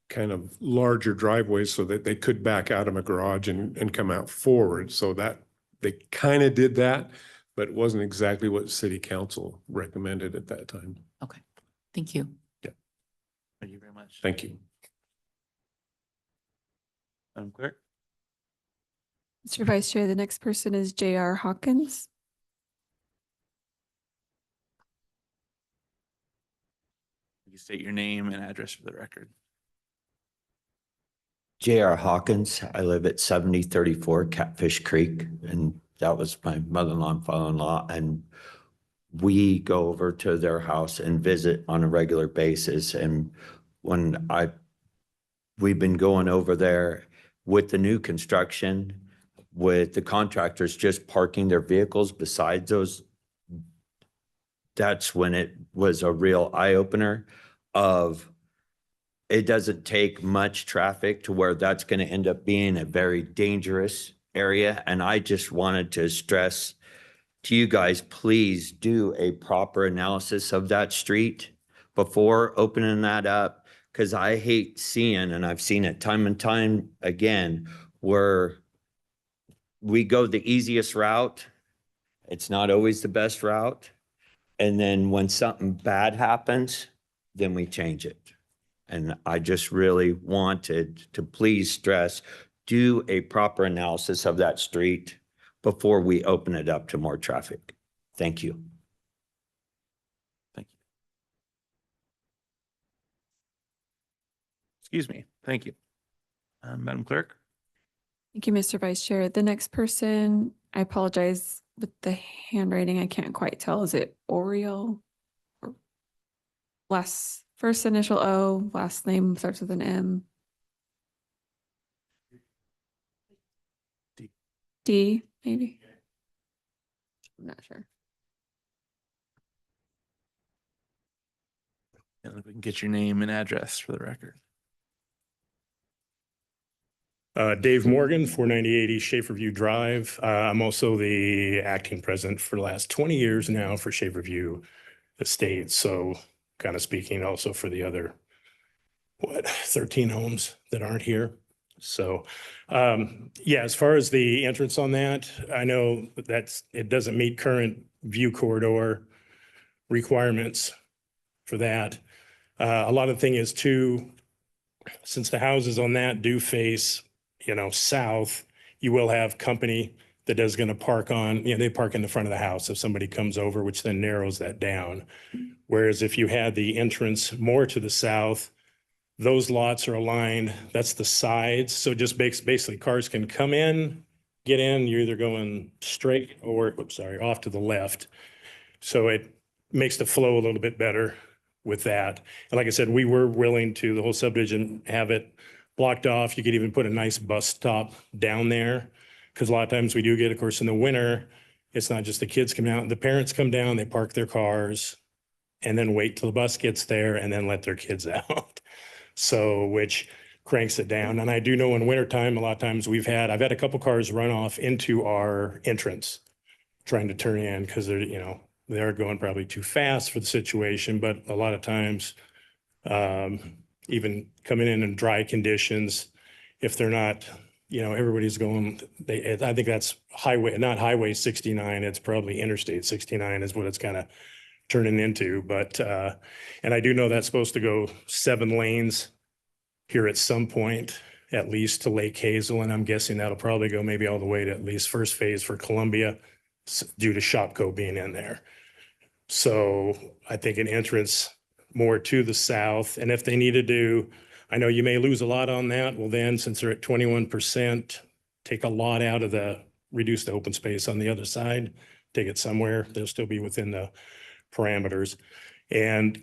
kind of larger driveways so that they could back out of a garage and come out forward. So that they kind of did that, but it wasn't exactly what city council recommended at that time. Okay, thank you. Thank you very much. Thank you. Madam Clerk? Mr. Vice Chair, the next person is J.R. Hawkins. You state your name and address for the record. J.R. Hawkins. I live at 7034 Catfish Creek, and that was my mother-in-law and father-in-law. And we go over to their house and visit on a regular basis. And we've been going over there with the new construction, with the contractors just parking their vehicles beside those. That's when it was a real eye-opener of it doesn't take much traffic to where that's going to end up being a very dangerous area. And I just wanted to stress to you guys, please do a proper analysis of that street before opening that up. Cause I hate seeing, and I've seen it time and time again, where we go the easiest route. It's not always the best route. And then when something bad happens, then we change it. And I just really wanted to please stress, do a proper analysis of that street before we open it up to more traffic. Thank you. Thank you. Excuse me. Thank you. Madam Clerk? Thank you, Mr. Vice Chair. The next person, I apologize with the handwriting. I can't quite tell. Is it Oriole? Or first initial O, last name starts with an M. D, maybe? I'm not sure. And if we can get your name and address for the record. Dave Morgan, 49080 Schaeferview Drive. I'm also the acting president for the last 20 years now for Schaeferview Estates. So kind of speaking also for the other, 13 homes that aren't here. So, yeah, as far as the entrance on that, I know it doesn't meet current view corridor requirements for that. A lot of the thing is too, since the houses on that do face, south, you will have company that is going to park they park in the front of the house if somebody comes over, which then narrows that down. Whereas if you had the entrance more to the south, those lots are aligned. That's the sides. So just basically cars can come in, get in, you're either going straight or, off to the left. So it makes the flow a little bit better with that. And like I said, we were willing to, the whole subdivision, have it blocked off. You could even put a nice bus stop down there. Because a lot of times we do get, of course, in the winter, it's not just the kids coming out. The parents come down, they park their cars and then wait till the bus gets there and then let their kids out. So, which cranks it down. And I do know in wintertime, a lot of times I've had a couple cars run off into our entrance trying to turn in because they're going probably too fast for the situation. But a lot of times, even coming in dry conditions, if they're not, everybody's going, I think that's not highway 69, it's probably interstate 69 is what it's kind of turning into. But, and I do know that's supposed to go 7 lanes here at some point, at least to Lake Hazel. And I'm guessing that'll probably go maybe all the way to at least first phase for Columbia due to Shopko being in there. So I think an entrance more to the south. And if they needed to, I know you may lose a lot on that. Well, then since they're at 21%, take a lot out of reduce the open space on the other side, take it somewhere. They'll still be within the parameters. And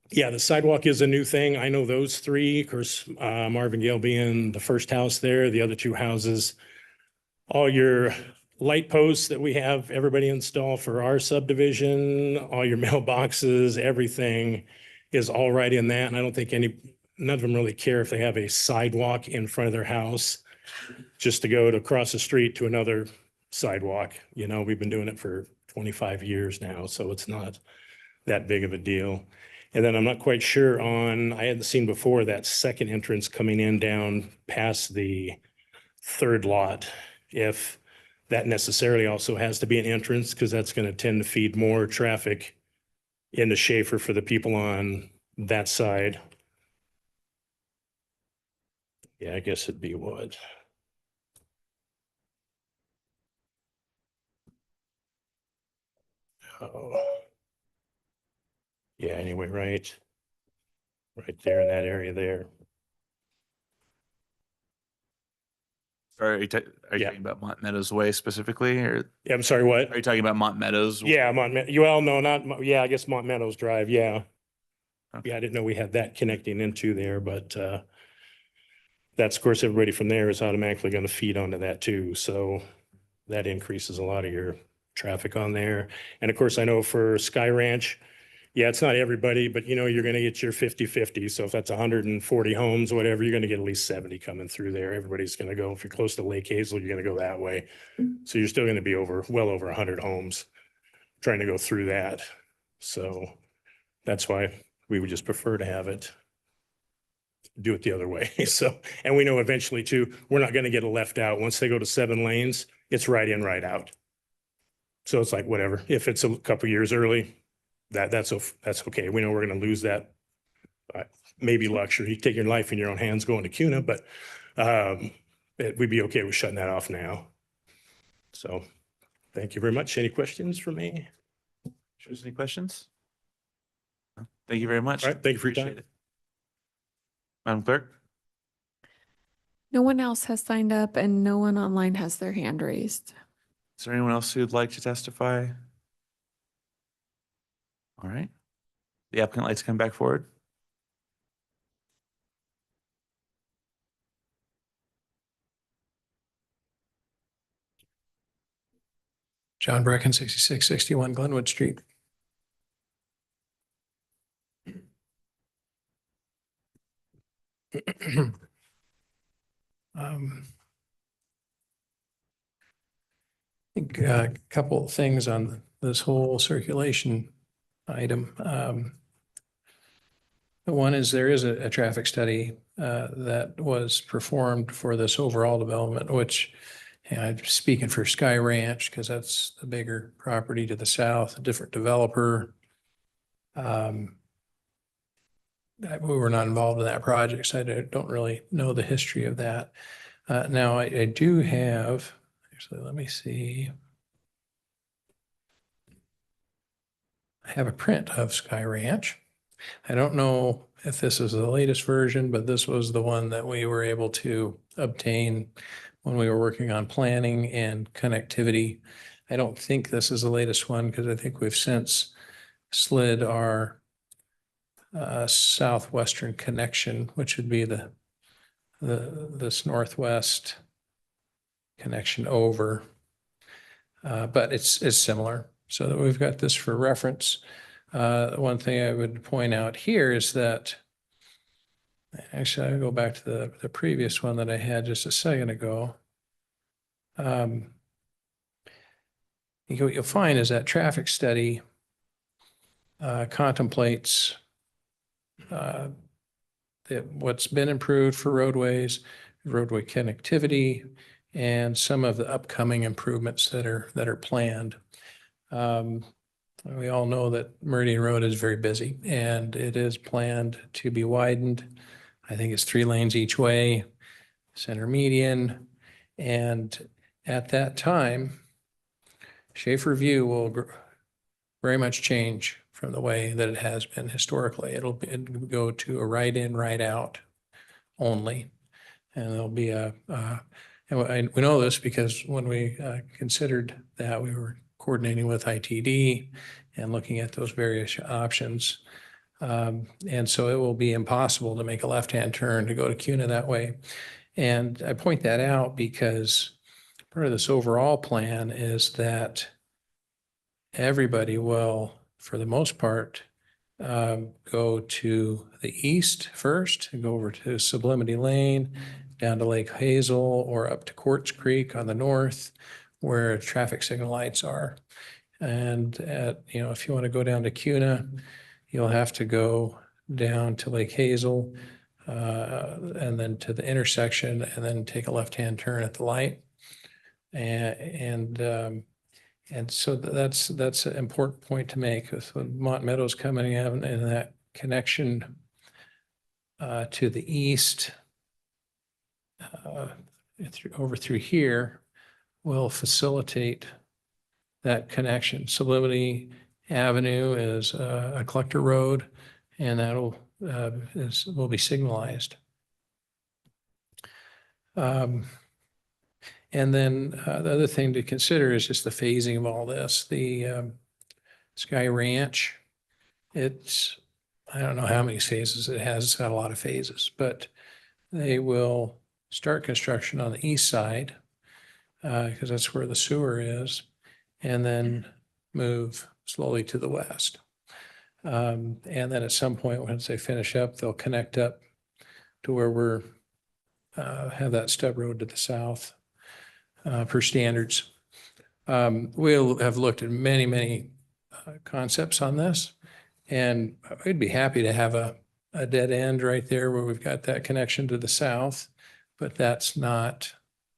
yeah, the sidewalk is a new thing. I know those 3, of course, Marvin Gale being the first house there, the other 2 houses, all your light posts that we have everybody install for our subdivision, all your mailboxes, everything is all right in that. And I don't think none of them really care if they have a sidewalk in front of their house just to go to across the street to another sidewalk. We've been doing it for 25 years now, so it's not that big of a deal. And then I'm not quite sure I hadn't seen before that second entrance coming in down past the 3rd lot, if that necessarily also has to be an entrance, because that's going to tend to feed more traffic into Schaefer for the people on that side. Yeah, I guess it'd be what? Oh. Yeah, anyway, right there in that area there. Are you talking about Mont Meadows Way specifically, or? Yeah, I'm sorry, what? Are you talking about Mont Meadows? Yeah, I guess Mont Meadows Drive, yeah. Okay. Yeah, I didn't know we had that connecting into there, but that's, of course, everybody from there is automatically going to feed onto that too. So that increases a lot of your traffic on there. And of course, I know for Sky Ranch, yeah, it's not everybody, but you're going to get your 50-50. So if that's 140 homes, whatever, you're going to get at least 70 coming through there. Everybody's going to go, if you're close to Lake Hazel, you're going to go that way. So you're still going to be well over 100 homes trying to go through that. So that's why We would just prefer to have it do it the other way. So, and we know eventually too, we're not going to get a left out. Once they go to 7 lanes, it's right in, right out. So it's like, whatever. If it's a couple years early, that's okay. We know we're going to lose that. Maybe luxury, take your life in your own hands going to CUNA, but we'd be okay with shutting that off now. So thank you very much. Any questions for me? Any questions? Thank you very much. All right, thank you for your time. Appreciate it. Madam Clerk? No one else has signed up and no one online has their hand raised. Is there anyone else who'd like to testify? All right. The applicant would like to come back forward. John Brecken, 6661 Glenwood Street. I think a couple of things on this whole circulation item. The one is there is a traffic study that was performed for this overall development, which, and I'm speaking for Sky Ranch because that's the bigger property to the south, a different developer. We were not involved in that project, so I don't really know the history of that. Now, I do have, actually, let me see. I have a print of Sky Ranch. I don't know if this is the latest version, but this was the one that we were able to obtain when we were working on planning and connectivity. I don't think this is the latest one because I think we've since slid our southwestern connection, which would be this northwest connection over. But it's similar. So that we've got this for reference. One thing I would point out here is that, actually, I'll go back to the previous one that I had just a second ago. You'll find is that traffic study contemplates what's been improved for roadways, roadway connectivity, and some of the upcoming improvements that are planned. We all know that Meridian Road is very busy and it is planned to be widened. I think it's 3 lanes each way, center median. And at that time, Schaefer View will very much change from the way that it has been historically. It'll go to a right in, right out only. And there'll be and we know this because when we considered that, we were coordinating with ITD and looking at those various options. And so it will be impossible to make a left-hand turn to go to CUNA that way. And I point that out because part of this overall plan is that everybody will, for the most part, go to the east first and go over to Sublimity Lane, down to Lake Hazel, or up to Quartz Creek on the north, where traffic signal lights are. And if you want to go down to CUNA, you'll have to go down to Lake Hazel and then to the intersection and then take a left-hand turn at the light. And so that's an important point to make with Mont Meadows coming in and that connection to the east over through here will facilitate that connection. Sublimity Avenue is a collector road, and that'll will be signalized. And then the other thing to consider is just the phasing of all this. The Sky Ranch, I don't know how many phases it has. It's got a lot of phases, but they will start construction on the east side because that's where the sewer is, and then move slowly to the west. And then at some point, once they finish up, they'll connect up to where we're have that stub road to the south per standards. We'll have looked at many concepts on this, And I'd be happy to have a dead end right there where we've got that connection to the south, but that's not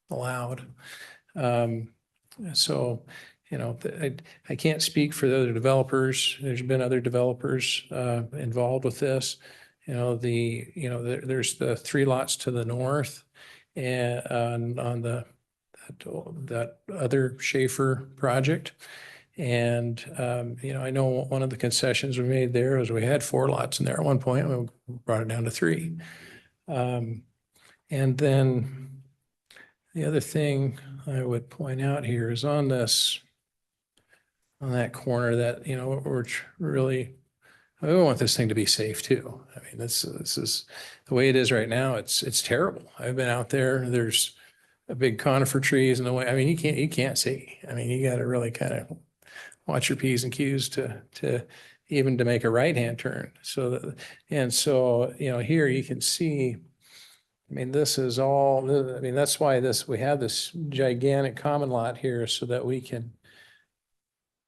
allowed. So, you know, I can't speak for the other developers. There's been other developers involved with this. You know, there's the 3 lots to the north and on that other Schaefer project. And, you know, I know one of the concessions we made there was we had 4 lots in there at one point. We brought it down to 3. And then the other thing I would point out here is on that corner that, you know, we're really, we want this thing to be safe too. I mean, this is the way it is right now. It's terrible. I've been out there. There's a big conifer trees in the way. I mean, you can't see. I mean, you got to really kind of watch your P's and Q's to even to make a right-hand turn. So you know, here you can see, I mean, this is all, I mean, that's why we have this gigantic common lot here so that we can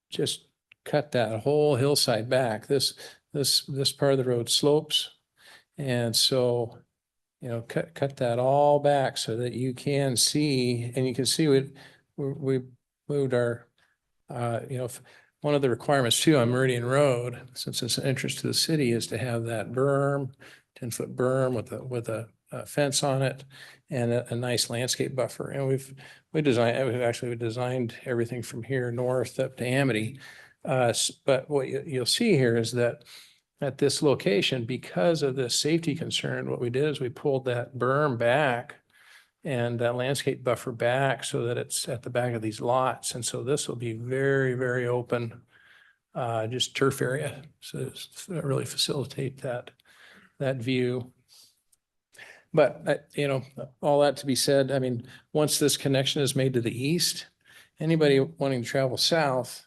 just cut that whole hillside back. This part of the road slopes. And so, you know, cut that all back so that you can see, and you can see we moved our, you know, one of the requirements too on Meridian Road, since it's an interest to the city, is to have that berm, 10-foot berm with a fence on it and a nice landscape buffer. And we've designed everything from here north up to Amity. But what you'll see here is that at this location, because of this safety concern, what we did is we pulled that berm back and that landscape buffer back so that it's at the back of these lots. And so this will be very, very open, just turf area. So really facilitate that view. But, you know, all that to be said, I mean, once this connection is made to the east, anybody wanting to travel south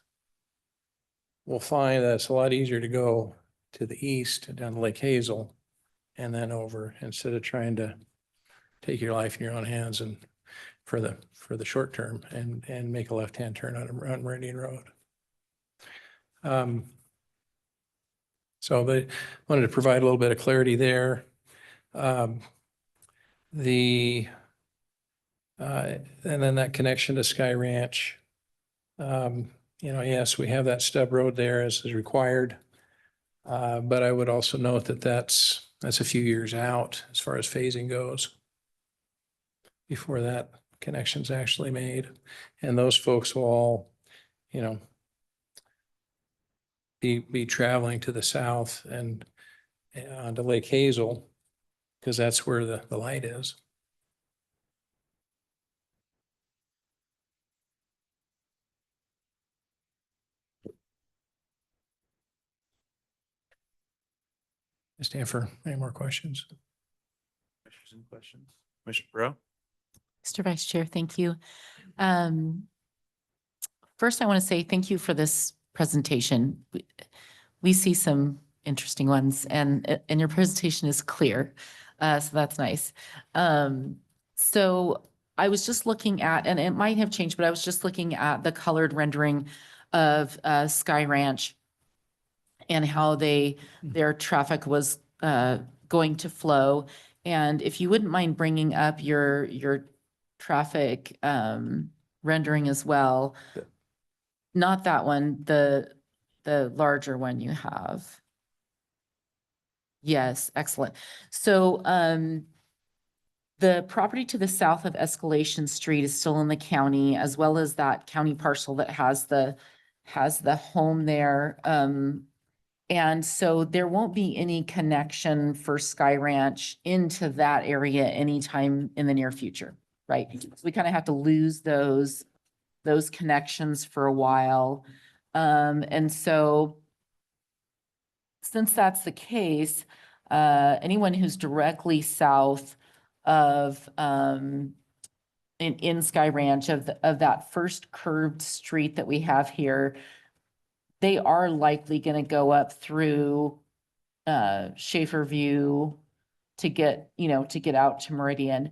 will find that it's a lot easier to go to the east down to Lake Hazel and then over, instead of trying to take your life in your own hands and for the short term and make a left-hand turn on Meridian Road. So they wanted to provide a little bit of clarity there. And then that connection to Sky Ranch. You know, yes, we have that stub road there as is required. But I would also note that that's a few years out as far as phasing goes before that connection's actually made. And those folks will all, you know, be traveling to the south and to Lake Hazel, because that's where the light is. I stand for any more questions. Questions? Commissioner Burrow? Mr. Vice Chair, thank you. First, I want to say thank you for this presentation. We see some interesting ones and your presentation is clear. So that's nice. So I was just looking at, and it might have changed, but I was just looking at the colored rendering of Sky Ranch and how their traffic was going to flow. And if you wouldn't mind bringing up your traffic rendering as well. Not that one, the larger one you have. Yes, excellent. So the property to the south of Escalation Street is still in the county, as well as that county parcel that has the home there. And so there won't be any connection for Sky Ranch into that area anytime in the near future, right? So we kind of have to lose those connections for a while. And so since that's the case, anyone who's directly south of in Sky Ranch of that first curved street that we have here, they are likely going to go up through Schaefer View to get out to Meridian.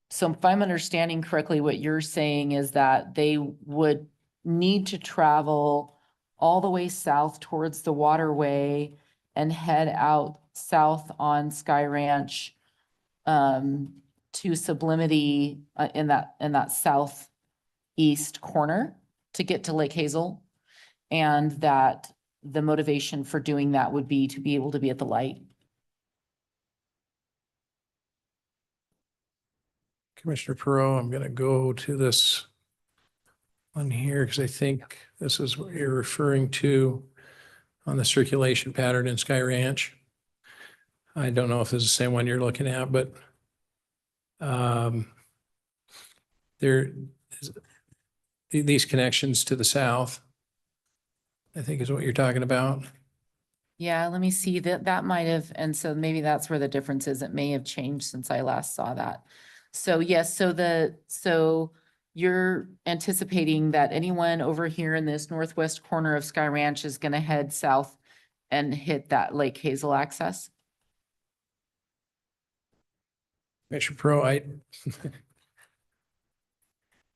So if I'm understanding correctly, what you're saying is that they would need to travel all the way south towards the waterway and head out south on Sky Ranch to Sublimity in that southeast corner to get to Lake Hazel. And that the motivation for doing that would be to be able to be at the light. Commissioner Perot, I'm going to go to this one here because I think this is what you're referring to on the circulation pattern in Sky Ranch. I don't know if this is the same one you're looking at, but there is these connections to the south, I think is what you're talking about. Yeah, let me see that might have, and so maybe that's where the difference is. It may have changed since I last saw that. So yes, so you're anticipating that anyone over here in this northwest corner of Sky Ranch is gonna head south and hit that Lake Hazel access? Commissioner Pro, I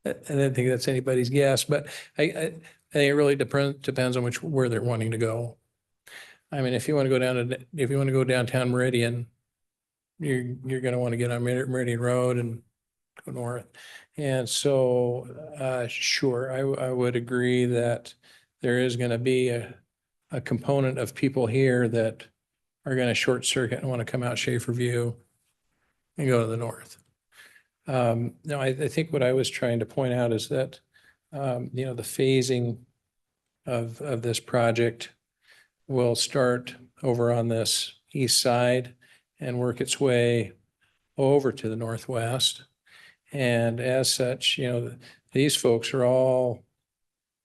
don't think that's anybody's guess, but I think it really depends on where they're wanting to go. I mean, if you want to go downtown Meridian, you're going to want to get on Meridian Road and go north. And so, sure, I would agree that there is going to be a component of people here that are going to short circuit and want to come out Schaefer View and go to the north. No, I think what I was trying to point out is that, the phasing of this project will start over on this east side and work its way over to the northwest. And as such, these folks are all,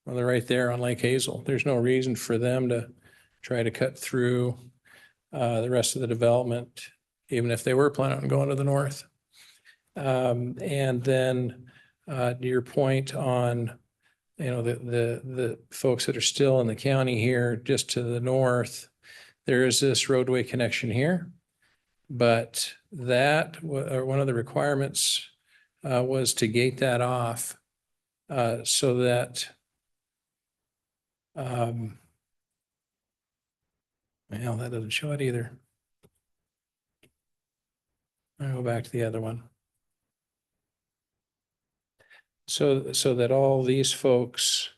well, they're right there on Lake Hazel. There's no reason for them to try to cut through the rest of the development, even if they were planning on going to the north. And then to your point on, the folks that are still in the county here, just to the north, there is this roadway connection here. But that, one of the requirements was to gate that off so that well, that doesn't show it either. I'll go back to the other one. So that all these folks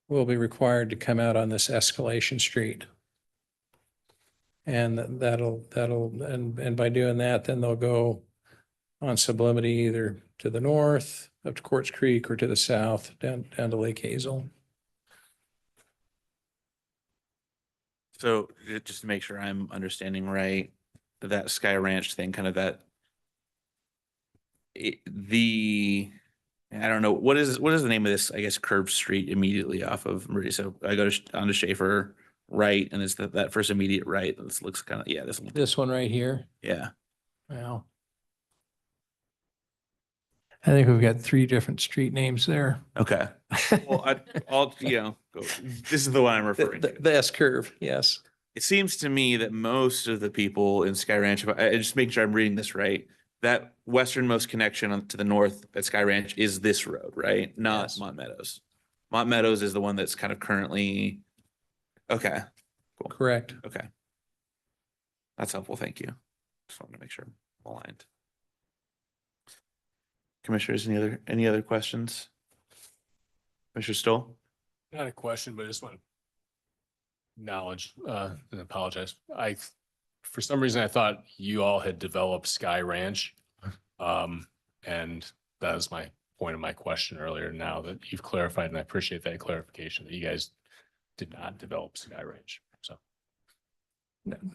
will be required to come out on this escalation street. And and by doing that, then they'll go on Sublimity either to the north up to Quartz Creek or to the south down to Lake Hazel. So just to make sure I'm understanding right, that Sky Ranch thing, kind of that I don't know, what is the name of this, I guess, curved street immediately off of Meridian? So I go onto Schaefer, right, and it's that first immediate right. This looks kind of, yeah, This one right here. Yeah. Well, I think we've got 3 different street names there. Okay. Well, I'll go. This is the one I'm referring to. The S curve, yes. It seems to me that most of the people in Sky Ranch, just making sure I'm reading this right, that westernmost connection to the north at Sky Ranch is this road, right? Not Yes. Mont Meadows. Mont Meadows is the one that's kind of currently, okay, cool. Correct. Okay. That's helpful. Thank you. Just wanted to make sure I'm aligned. Commissioners, any other questions? Commissioner Stoll? Not a question, but I just want to acknowledge and apologize. For some reason, I thought you all had developed Sky Ranch. And that was my point of my question earlier. Now that you've clarified, and I appreciate that clarification, that you guys did not develop Sky Ranch. So.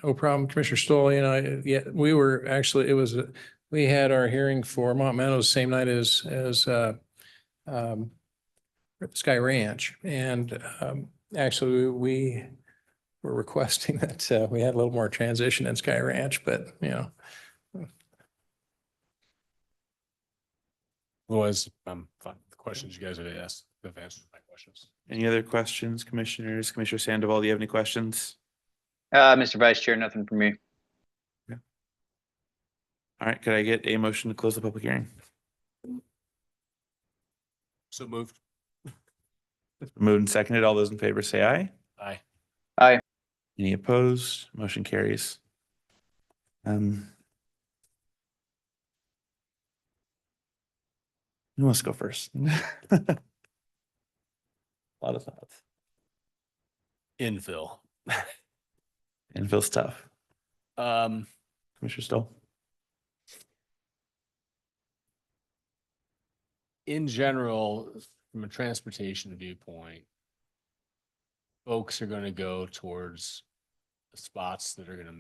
No problem, Commissioner Stoll. Yeah, we were actually, we had our hearing for Mont Meadows same night as Sky Ranch. And actually, we were requesting that we had a little more transition in Sky Ranch, but Otherwise, I'm fine. The questions you guys have asked have answered my questions. Any other questions, commissioners? Commissioner Sandoval, do you have any questions? Mr. Vice Chair, nothing from me. Yeah. All right, could I get a motion to close the public hearing? So moved. Moved and seconded. All those in favor say aye. Aye. Aye. Any opposed? Motion carries. Who wants to go first? A lot of thoughts. Infill. And feels tough. Um, Commissioner Stoll. in general, from a transportation viewpoint, folks are going to go towards the spots that are going to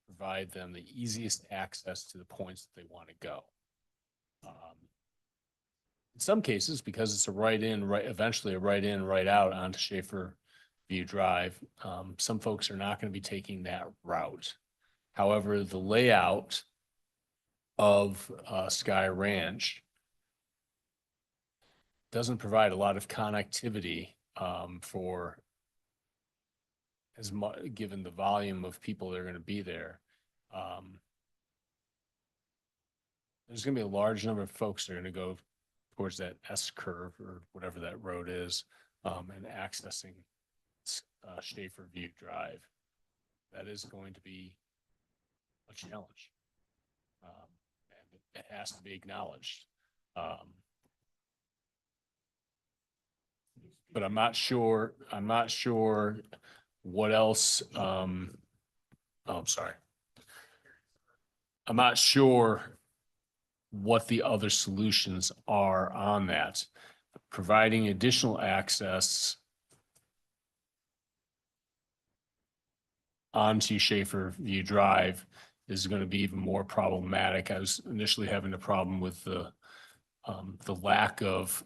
provide them the easiest access to the points that they want to go. In some cases, because it's a eventually a right in, right out onto Schaefer View Drive, some folks are not going to be taking that route. However, the layout of Sky Ranch doesn't provide a lot of connectivity for as much, given the volume of people that are going to be there. There's going to be a large number of folks that are going to go towards that S curve or whatever that road is, and accessing Schaefer View Drive. That is going to be a challenge, and it has to be acknowledged. But I'm not sure what else. Oh, I'm sorry. I'm not sure what the other solutions are on that. Providing additional access onto Schaefer View Drive is going to be even more problematic. I was initially having a problem with the lack of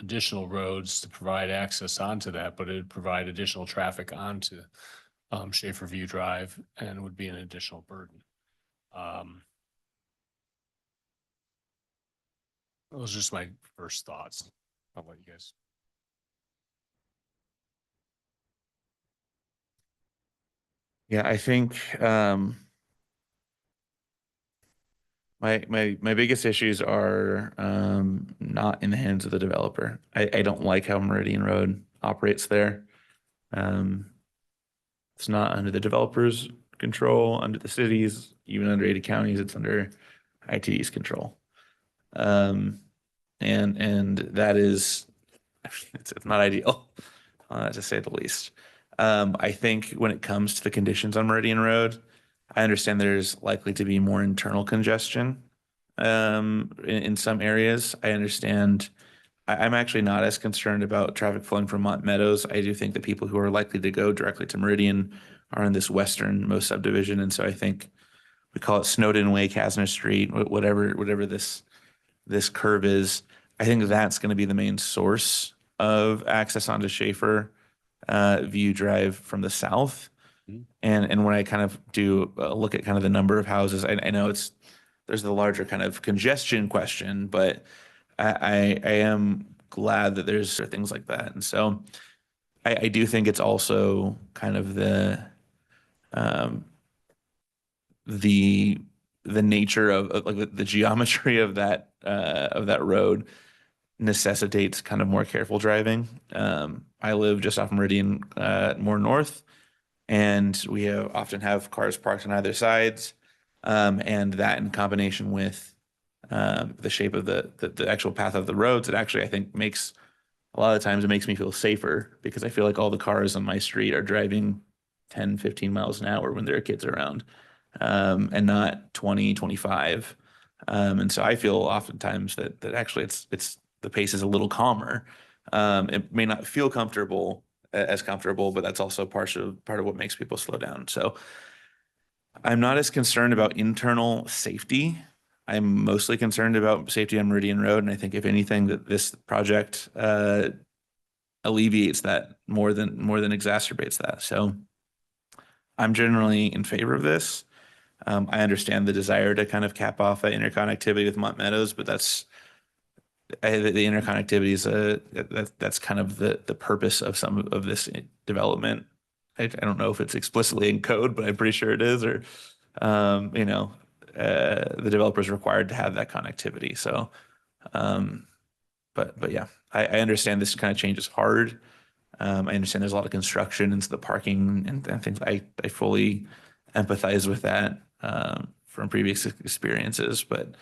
additional roads to provide access onto that, but it would provide additional traffic onto Schaefer View Drive and would be an additional burden. Those are just my first thoughts. How about you guys? Yeah, I think my biggest issues are not in the hands of the developer. I don't like how Meridian Road operates there. It's not under the developer's control, under the cities, even under 80 counties, it's under ITD's control. And that is, it's not ideal, to say the least. I think when it comes to the conditions on Meridian Road, I understand there's likely to be more internal congestion in some areas. I understand. I'm actually not as concerned about traffic flowing from Mont Meadows. I do think that people who are likely to go directly to Meridian are in this westernmost subdivision, and so I think we call it Snowden Way, Kasner Street, whatever this curve is. I think that's going to be the main source of access onto Schaefer View Drive from the south. And when I kind of do look at kind of the number of houses, I know there's the larger kind of congestion question, but I am glad that there's things like that. And so I do think it's also kind of the nature of like the geometry of that road necessitates kind of more careful driving. I live just off Meridian, more north, and we often have cars parked on either sides. And that in combination with the shape of the actual path of the roads, it actually, I think, a lot of times it makes me feel safer because I feel like all the cars on my street are driving 10, 15 miles an hour when there are kids around, and not 20, 25. And so I feel oftentimes that actually it's the pace is a little calmer. It may not feel as comfortable, but that's also part of what makes people slow down. So I'm not as concerned about internal safety. I'm mostly concerned about safety on Meridian Road, and I think if anything, that this project alleviates that more than exacerbates that. So I'm generally in favor of this. I understand the desire to kind of cap off that interconnectivity with Mont Meadows, but the interconnectivity is that's kind of the purpose of some of this development. I don't know if it's explicitly in code, but I'm pretty sure it is, or the developer is required to have that connectivity. So, but But yeah, I understand this kind of change is hard. I understand there's a lot of construction into the parking and things. I fully empathize with that from previous experiences, but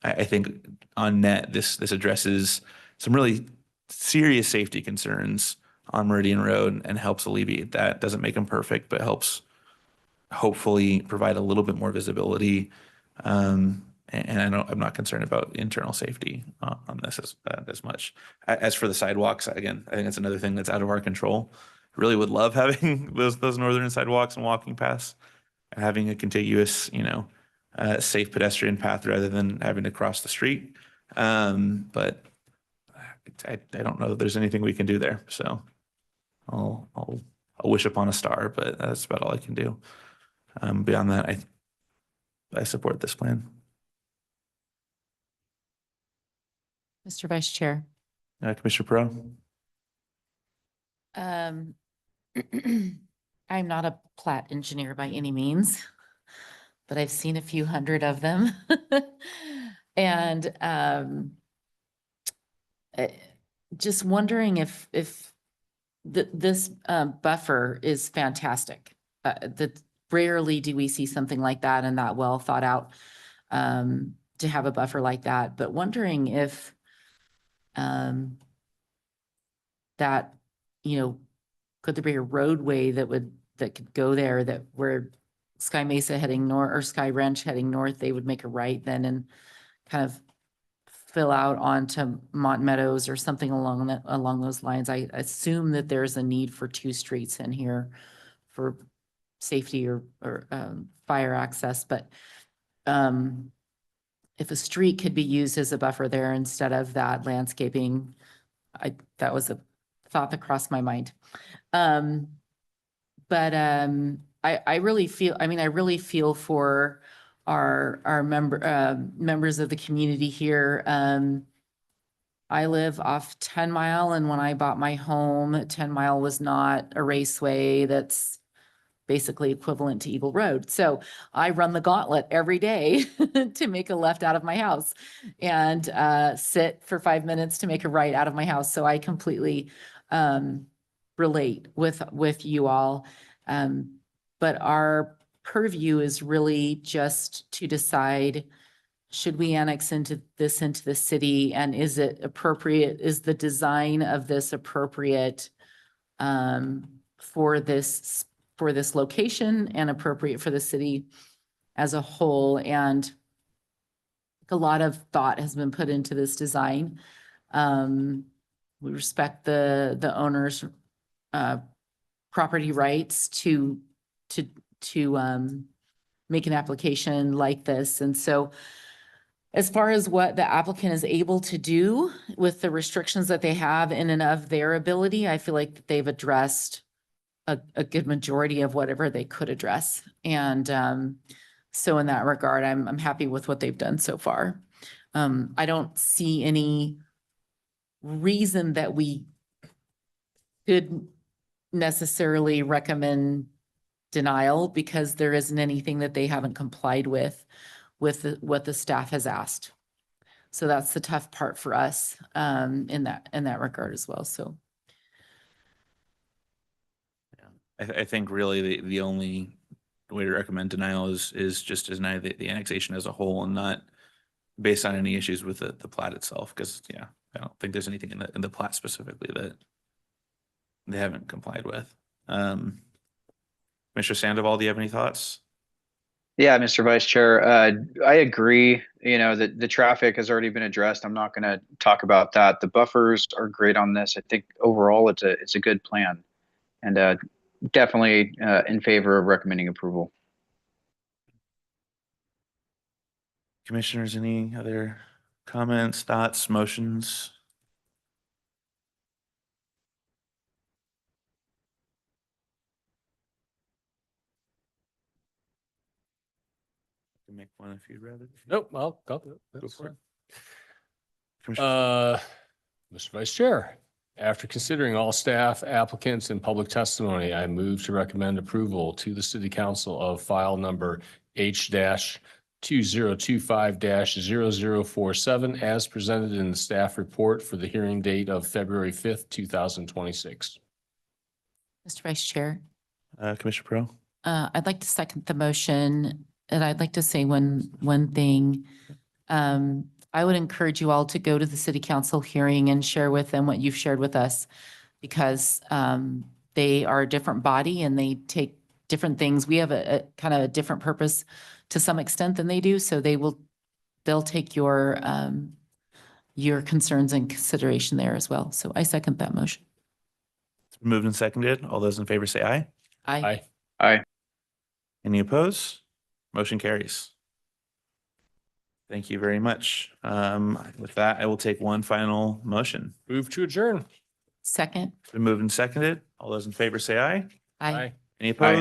I think on net, this addresses some really serious safety concerns on Meridian Road and helps alleviate that. Doesn't make them perfect, but helps hopefully provide a little bit more visibility. And I'm not concerned about internal safety on this as much. As for the sidewalks, again, I think that's another thing that's out of our control. Really would love having those northern sidewalks and walking paths, and having a contiguous, safe pedestrian path rather than having to cross the street. But I don't know that there's anything we can do there. So I'll wish upon a star, but that's about all I can do. Beyond that, I support this plan. Mr. Vice Chair. Commissioner Pro. I'm not a plat engineer by any means, but I've seen a few hundred of them. And just wondering if this buffer is fantastic. That rarely do we see something like that and that well thought out to have a buffer like that. But wondering if that, could there be a roadway that could go there, that where Sky Mesa heading north or Sky Ranch heading north, they would make a right then and kind of fill out onto Mont Meadows or something along those lines. I assume that there's a need for 2 streets in here for safety or fire access, but if a street could be used as a buffer there instead of that landscaping, that was a thought that crossed my mind. But I really feel for our members of the community here. I live off 10 Mile, and when I bought my home, 10 Mile was not a raceway that's basically equivalent to Eagle Road. So I run the gauntlet every day to make a left out of my house and sit for 5 minutes to make a right out of my house. So I completely relate with you all. But our purview is really just to decide, should we annex into the city, and is it appropriate? Is the design of this appropriate for this location and appropriate for the city as a whole? And a lot of thought has been put into this design. We respect the owner's property rights to make an application like this. And so as far as what the applicant is able to do with the restrictions that they have in and of their ability, I feel like they've addressed a good majority of whatever they could address. And so in that regard, I'm happy with what they've done so far. I don't see any reason that we could necessarily recommend denial, because there isn't anything that they haven't complied with what the staff has asked. So that's the tough part for us in that regard as well. So I think really the only way to recommend denial is just to deny the annexation as a whole, and not based on any issues with the plat itself. Because I don't think there's anything in the plat specifically that they haven't complied with. Mr. Sandoval, do you have any thoughts? Yeah, Mr. Vice Chair, I agree. That the traffic has already been addressed. I'm not going to talk about that. The buffers are great on this. I think overall it's a good plan, and definitely in favor of recommending approval. Commissioners, any other comments, thoughts, motions? I can make one if you'd rather. Nope, I'll go. Go for it. Mr. Vice Chair, after considering all staff, applicants, and public testimony, I move to recommend approval to the City Council of file number H-2022 2025-0047 as presented in the staff report for the hearing date of February 5th, 2026. Mr. Vice Chair, Commissioner Pro? I'd like to second the motion, and I'd like to say one thing. I would encourage you all to go to the city council hearing and share with them what you've shared with us, because they are a different body and they take different things. We have a kind of a different purpose to some extent than they do, so they'll take your concerns and consideration there as well. So I second that motion. It's been moved and seconded. All those in favor say aye. Aye. Aye. Any opposed? Motion carries. Thank you very much. With that, I will take one final motion. Move to adjourn. Second. It's been moved and seconded. All those in favor say aye. Aye. Any opposed?